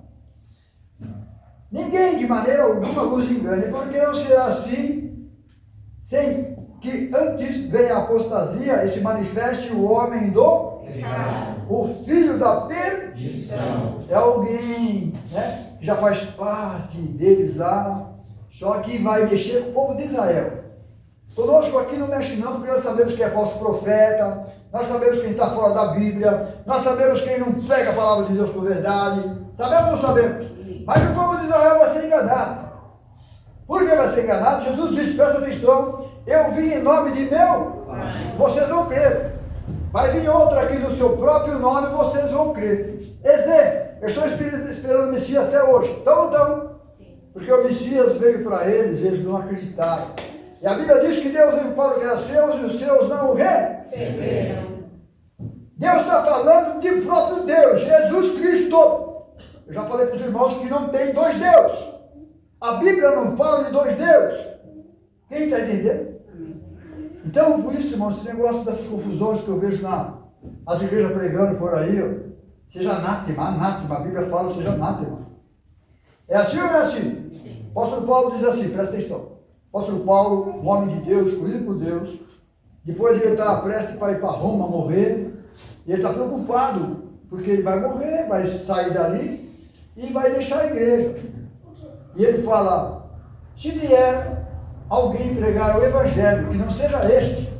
Ninguém de maneira alguma vos engane, porque não será assim, sem que antes venha a apostasia e se manifeste o homem do o filho da perdição. É alguém, né, que já faz parte deles lá, só que vai mexer com o povo de Israel. Conosco aqui não mexe não, porque nós sabemos quem é falso profeta, nós sabemos quem está fora da Bíblia, nós sabemos quem não prega a palavra de Deus com verdade. Sabemos ou não sabemos? Mas o povo de Israel vai ser enganado. Por que vai ser enganado? Jesus disse, presta atenção, eu vim em nome de meu, vocês vão crer. Vai vir outra aqui no seu próprio nome, vocês vão crer. Exemplo, eu estou esperando o Messias até hoje. Então, porque o Messias veio para eles não acreditaram. E a Bíblia diz que Deus veio para o que era seus e os seus não o receberam. Deus está falando de próprio Deus, Jesus Cristo. Eu já falei para os irmãos que não tem dois deuses. A Bíblia não fala de dois deuses. Quem está entendendo? Então, por isso, irmãos, esse negócio dessas confusões que eu vejo nas igrejas pregando por aí, ó, seja anátema, a Bíblia fala seja anátema. É assim ou não é assim? Sim. O apóstolo Paulo diz assim, presta atenção. O apóstolo Paulo, um homem de Deus, escolhido por Deus, depois ele está prestes para ir para Roma morrer, e ele está preocupado, porque ele vai morrer, vai sair dali e vai deixar a igreja. E ele fala, se vier alguém pregar o evangelho que não seja este,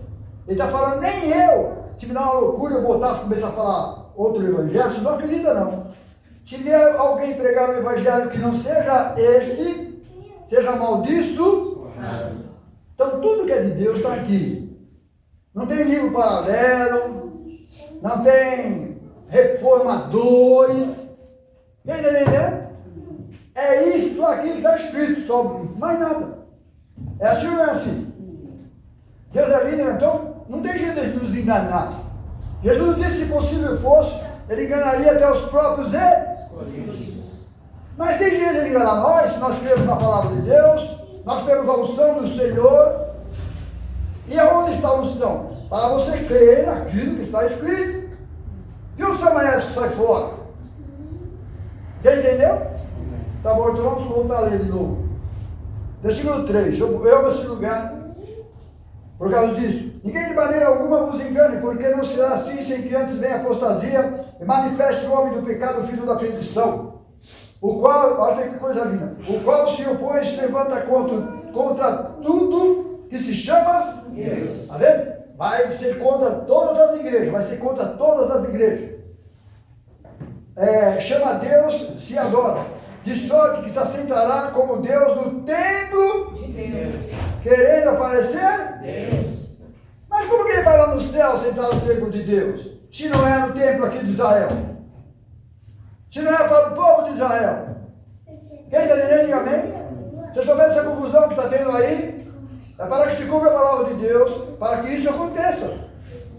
ele está falando, nem eu, se me dá uma loucura eu voltar e começar a falar outro evangelho, você não acredita não. Se vier alguém pregar o evangelho que não seja este, seja maldito. Então tudo que é de Deus está aqui. Não tem livro paralelo, não tem reformadores. Quem está entendendo? É isso aqui que está escrito, só mais nada. É assim ou não é assim? Deus é lindo, então não tem jeito de nos enganar. Jesus disse, se possível fosse, ele enganaria até os próprios escolhidos. Mas tem jeito de enganar nós, se nós cremos na palavra de Deus, nós temos a unção do Senhor. E aonde está a unção? Para você crer naquilo que está escrito. E o Samaritano que sai fora? Quem entendeu? Tá bom, então vamos voltar a ler de novo. Versículo 3. Eu amo esse lugar por causa disso. Ninguém de maneira alguma vos engane, porque não será assim sem que antes venha a apostasia e manifeste o homem do pecado, o filho da perdição. O qual, olha que coisa linda, o qual se opõe e se levanta contra tudo que se chama Deus. Está vendo? Vai ser contra todas as igrejas, vai ser contra todas as igrejas. Chama Deus, se adora. De sorte que se assentará como Deus no templo de Deus. Querendo aparecer? Deus. Mas como que ele vai lá no céu sentar no templo de Deus? Se não é no templo aqui de Israel. Se não é para o povo de Israel. Quem está entendendo? Diga amém. Você souber essa confusão que está tendo aí? É para que se cumpra a palavra de Deus, para que isso aconteça.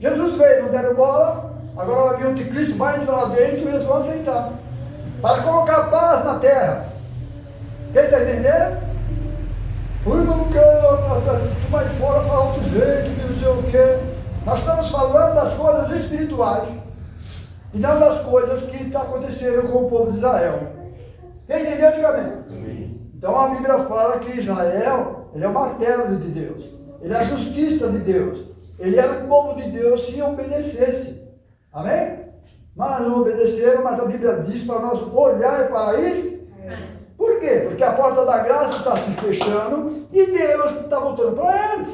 Jesus veio, não deram bola, agora vai vir o anticristo, vai entrar lá dentro e eles vão aceitar. Para colocar paz na terra. Quem está entendendo? O irmão que mais fora fala outro jeito, que não sei o quê. Nós estamos falando das coisas espirituais e não das coisas que estão acontecendo com o povo de Israel. Quem entendeu? Diga amém. Então a Bíblia fala que Israel, ele é o martelo de Deus, ele é a justiça de Deus, ele era o povo de Deus se obedecesse. Amém? Mas não obedeceram, mas a Bíblia diz para nós olhar para isso. Por quê? Porque a porta da graça está se fechando e Deus está voltando para eles.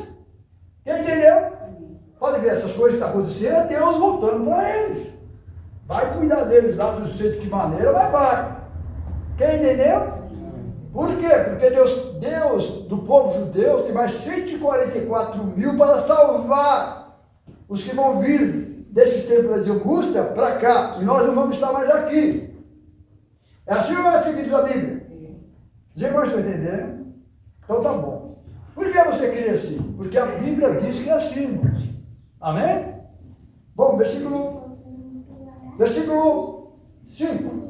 Quem entendeu? Pode ver essas coisas que estão acontecendo, é Deus voltando para eles. Vai cuidar deles lá do sei de que maneira, mas vai. Quem entendeu? Por quê? Porque Deus do povo judeu tem mais 144 mil para salvar os que vão vir desses tempos de angústia para cá, e nós não vamos estar mais aqui. É assim ou não é assim que diz a Bíblia? Os irmãos estão entendendo? Então tá bom. Por que você queria assim? Porque a Bíblia diz que é assim, irmãos. Amém? Bom, versículo 5.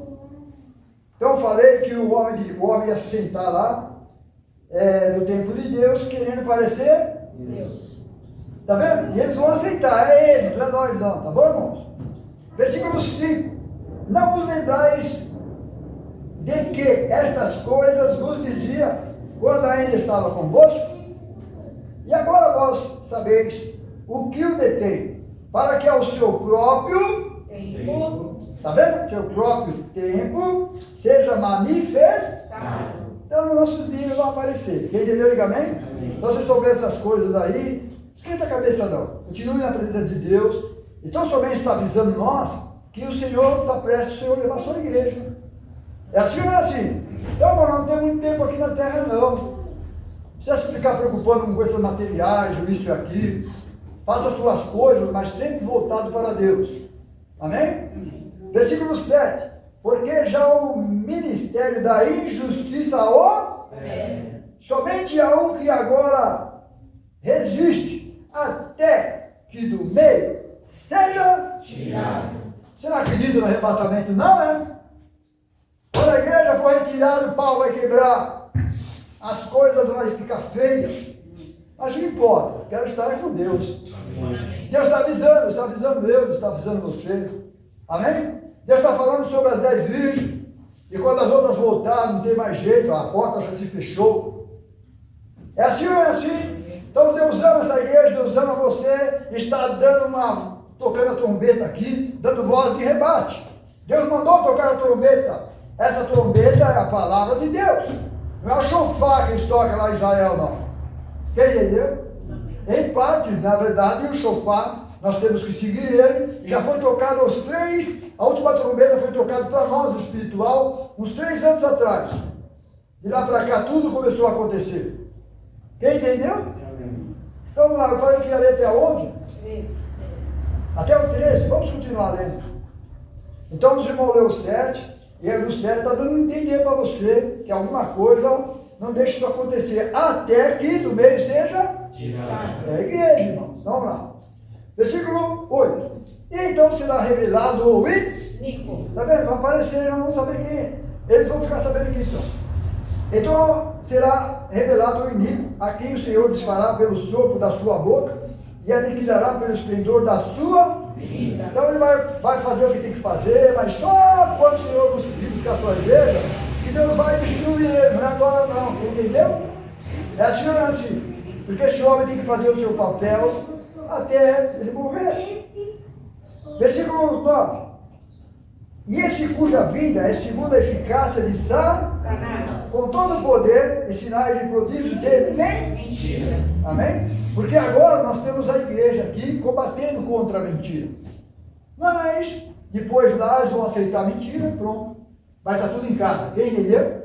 Então eu falei que o homem ia se sentar lá no templo de Deus, querendo parecer Deus. Tá vendo? E eles vão aceitar, é eles, não é nós não, tá bom, irmãos? Versículo 5. Não vos lembrais de que estas coisas vos dizia quando ainda estava convosco? E agora vós sabeis o que o detém, para que ao seu próprio Tempo. tá vendo? Seu próprio tempo seja manifestado. Então, nos nossos dias vai aparecer. Quem entendeu, diga amém? Então, vocês estão vendo essas coisas aí, esquenta a cabeça não. Continue na presença de Deus. Então, somente está avisando nós que o Senhor está prestes, o Senhor levar a sua igreja. É assim ou não é assim? Então, mano, não tem muito tempo aqui na terra, não. Não precisa se ficar preocupando com coisas materiais, isso e aquilo. Faça suas coisas, mas sempre voltado para Deus. Amém? Versículo 7. Porque já o ministério da injustiça somente há um que agora resiste até que do meio seja tirado. Você não acredita no arrebatamento, não é? Quando a igreja for retirada, o pau vai quebrar. As coisas vão ficar feias. Mas não importa, quero estar com Deus. Deus está avisando eu, Deus está avisando você. Amém? Deus está falando sobre as 10 virgens. E quando as outras voltaram, não tem mais jeito, a porta já se fechou. É assim ou é assim? Então Deus ama essa igreja, Deus ama você, está tocando a trombeta aqui, dando voz de rebate. Deus mandou tocar a trombeta. Essa trombeta é a palavra de Deus. Não é o chofar que eles tocam lá em Israel, não. Quem entendeu? Em partes, na verdade, o chofar, nós temos que seguir ele. Já foi tocado aos 3, a última trombeta foi tocada para nós, o espiritual, uns 3 anos atrás. De lá para cá, tudo começou a acontecer. Quem entendeu? Então vamos lá, eu falei que ia ler até onde? 13. Até o 13, vamos continuar lendo. Então os irmãos leu o 7, e aí no 7 está dando a entender para você que alguma coisa não deixa isso acontecer, até que do meio seja tirado. É a igreja, irmãos. Então vamos lá. Versículo 8. E então será revelado o Nico. Está vendo? Vai aparecer, não vão saber quem é. Eles vão ficar sabendo quem são. Então será revelado o iníquo, a quem o Senhor desfará pelo sopro da sua boca e aniquilará pelo esplendor da sua vida. Então ele vai fazer o que tem que fazer, mas só quando o Senhor vir buscar a sua igreja, que Deus vai destruir ele, não é agora não, entendeu? É assim ou não é assim? Porque esse homem tem que fazer o seu papel até ele morrer. Versículo 9. E este cuja vida é segundo a eficácia de Satanás. com todo o poder e sinais e prodígios de mentira. Amém? Porque agora nós temos a igreja aqui combatendo contra a mentira. Mas depois lá eles vão aceitar a mentira, pronto. Vai estar tudo em casa. Quem entendeu?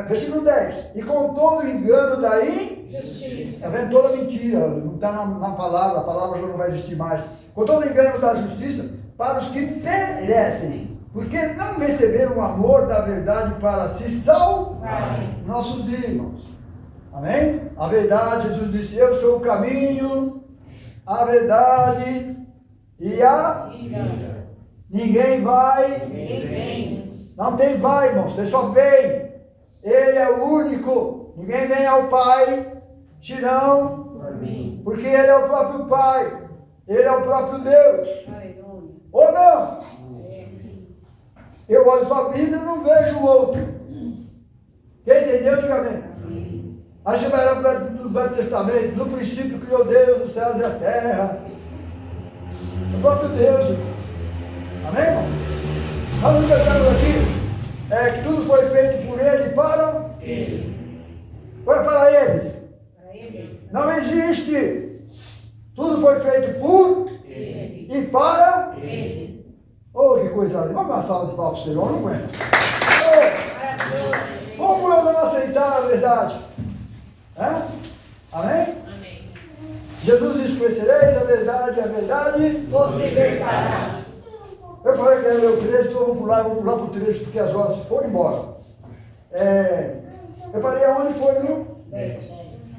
Versículo 10. E com todo o engano da injustiça. Está vendo? Toda mentira. Não está na palavra, a palavra já não vai existir mais. Com todo o engano da justiça, para os que perecem, porque não receberam o amor da verdade para se salvar. Nossos irmãos. Amém? A verdade, Jesus disse, eu sou o caminho, a verdade e a vida. Ninguém vai. Ninguém vem. Não tem vai, irmãos. Você só vem. Ele é o único. Ninguém vem ao Pai, senão Por mim. porque Ele é o próprio Pai. Ele é o próprio Deus. Aleluia. Ou não? É assim. Eu olho para a Bíblia e não vejo o outro. Quem entendeu, diga amém. Aí você vai lá para o Velho Testamento, no princípio criou Deus os céus e a terra. O próprio Deus, irmão. Amém, irmão? Nós não cantamos aqui que tudo foi feito por Ele e para Ele. Foi para eles. Para ele. Não existe. Tudo foi feito por Ele. e para Ele. Oh, que coisa linda. Vamos dar uma salva de palmas para o Senhor, não aguento. Oh, como eu não aceitar a verdade? Amém? Amém. Jesus disse, conhecereis a verdade Vos libertará. Eu falei que era ler o 13, então vou pular para o 13, porque as horas foram embora. Eu parei aonde foi, viu?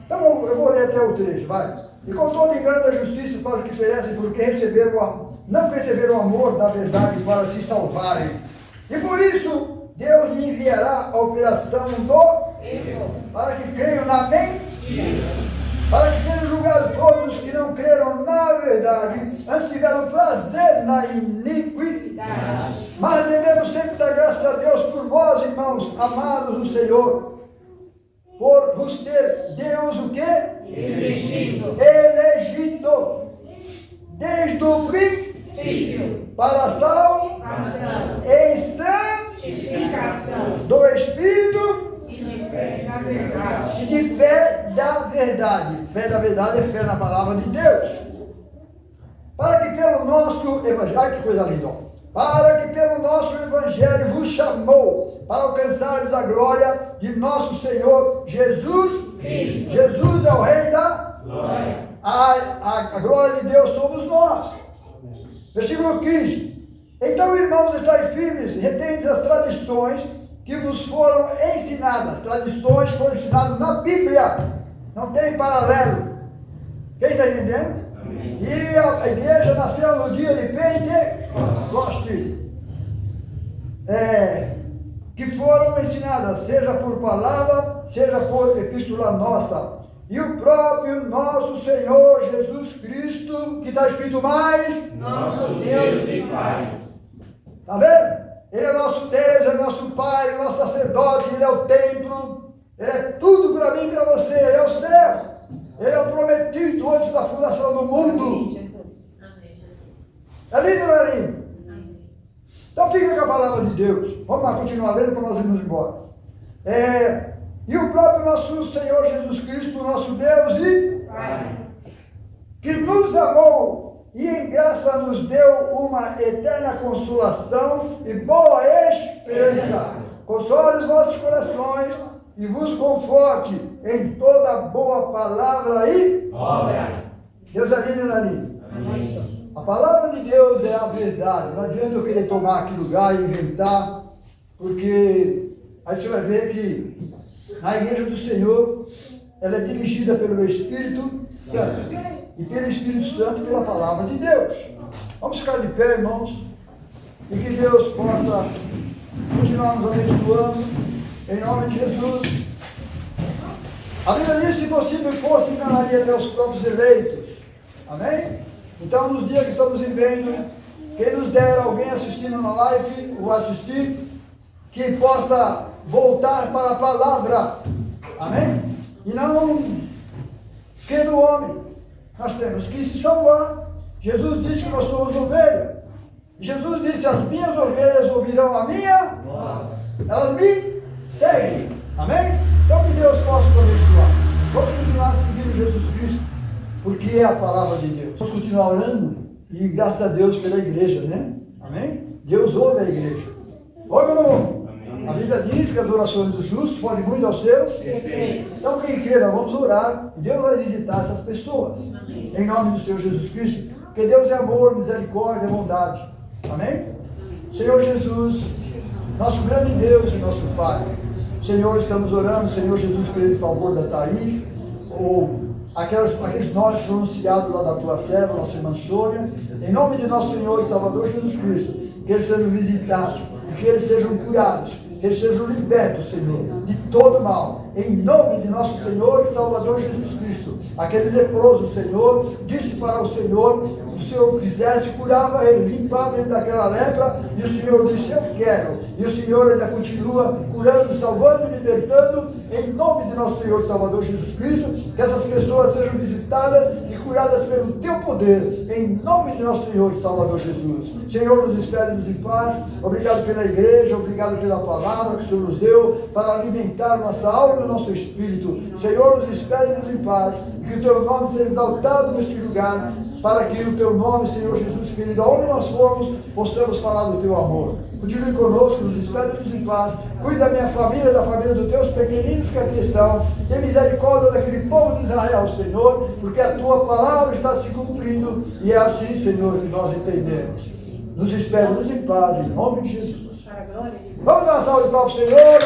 Então eu vou ler até o 13, vai. E com todo engano da justiça para os que perecem, porque não receberam o amor da verdade para se salvarem. E por isso Deus lhe enviará a operação para que creiam na mentira, para que sejam julgados todos os que não creram na verdade, antes tiveram prazer na iniquidade. Mas devemos sempre dar graças a Deus por vós, irmãos, amados do Senhor, por vos ter Deus o quê? Elegido. Desde o princípio para a salvação e santificação do Espírito E de fé na verdade. e de fé da verdade. Fé da verdade é fé na palavra de Deus. Para que pelo nosso evangelho, ai que coisa linda, ó. Para que pelo nosso evangelho vos chamou para alcançares a glória de nosso Senhor Jesus Cristo. Jesus é o Rei da glória. A glória de Deus somos nós. Versículo 15. Então, irmãos, estáis firmes, retendes as tradições que vos foram ensinadas. As tradições foram ensinadas na Bíblia. Não tem paralelo. Quem está entendendo? Amém. E a igreja nasceu no dia de Pentecoste. Que foram ensinadas, seja por palavra, seja por epístola nossa. E o próprio nosso Senhor Jesus Cristo, que está escrito mais, Nosso Deus e Pai. está vendo? Ele é nosso Deus, é nosso Pai, é nosso sacerdote, Ele é o templo, Ele é tudo para mim e para você, Ele é o céu, Ele é o prometido antes da fundação do mundo. É lindo ou não é lindo? Então fica com a palavra de Deus. Vamos lá, continuar lendo para nós irmos embora. E o próprio nosso Senhor Jesus Cristo, nosso Deus e Pai, que nos amou e em graça nos deu uma eterna consolação e boa esperança. Console os vossos corações e vos conforte em toda boa palavra e obra. Deus é lindo, não é lindo? Amém. A palavra de Deus é a verdade. Não adianta eu querer tomar aqui lugar e inventar, porque aí você vai ver que a igreja do Senhor, ela é dirigida pelo Espírito Santo. E pelo Espírito Santo, pela palavra de Deus. Vamos ficar de pé, irmãos. E que Deus possa continuar nos abençoando. Em nome de Jesus. A Bíblia diz: se possível fosse, enganaria até os próprios eleitos. Amém? Então, nos dias que estamos vivendo, quem nos der alguém assistindo na live, ou assistir, que possa voltar para a palavra. Amém? E não que do homem. Nós temos que se salvar. Jesus disse que nós somos ovelhas. Jesus disse: as minhas ovelhas ouvirão a minha voz. Elas me seguem. Amém? Então que Deus possa nos abençoar. Vamos continuar seguindo Jesus Cristo, porque é a palavra de Deus. Vamos continuar orando e graças a Deus pela igreja, né? Amém? Deus ouve a igreja. Ouve ou não ouve? A Bíblia diz que as orações dos justos podem muito aos seus efeitos. Então quem crê, nós vamos orar e Deus vai visitar essas pessoas. Amém. Em nome do Senhor Jesus Cristo. Porque Deus é amor, misericórdia e bondade. Amém? Senhor Jesus, nosso grande Deus e nosso Pai. Senhor, estamos orando, Senhor Jesus, pelo favor da Thaís, ou aqueles nomes pronunciados lá da tua serva, nossa irmã Sônia, em nome de nosso Senhor e Salvador Jesus Cristo, que eles sejam visitados, que eles sejam curados, que eles sejam libertos, Senhor, de todo mal, em nome de nosso Senhor e Salvador Jesus Cristo. Aquele leproso, Senhor, disse para o Senhor quisesse, curava ele, limpava ele daquela lepra, e o Senhor disse: eu quero. E o Senhor ainda continua curando, salvando e libertando, em nome de nosso Senhor e Salvador Jesus Cristo, que essas pessoas sejam visitadas e curadas pelo teu poder, em nome de nosso Senhor e Salvador Jesus. Senhor, nos espere-nos em paz. Obrigado pela igreja, obrigado pela palavra que o Senhor nos deu para alimentar nossa alma e nosso espírito. Senhor, nos espere-nos em paz, e que o teu nome seja exaltado neste lugar, para que o teu nome, Senhor Jesus querido, aonde nós formos, possamos falar do teu amor. Continue conosco, nos espere-nos em paz. Cuide da minha família, da família dos teus pequeninos que aqui estão. Tenha misericórdia daquele povo de Israel, Senhor, porque a tua palavra está se cumprindo, e é assim, Senhor, que nós entendemos. Nos espere-nos em paz, em nome de Jesus. Vamos dar uma salva de palmas, Senhor.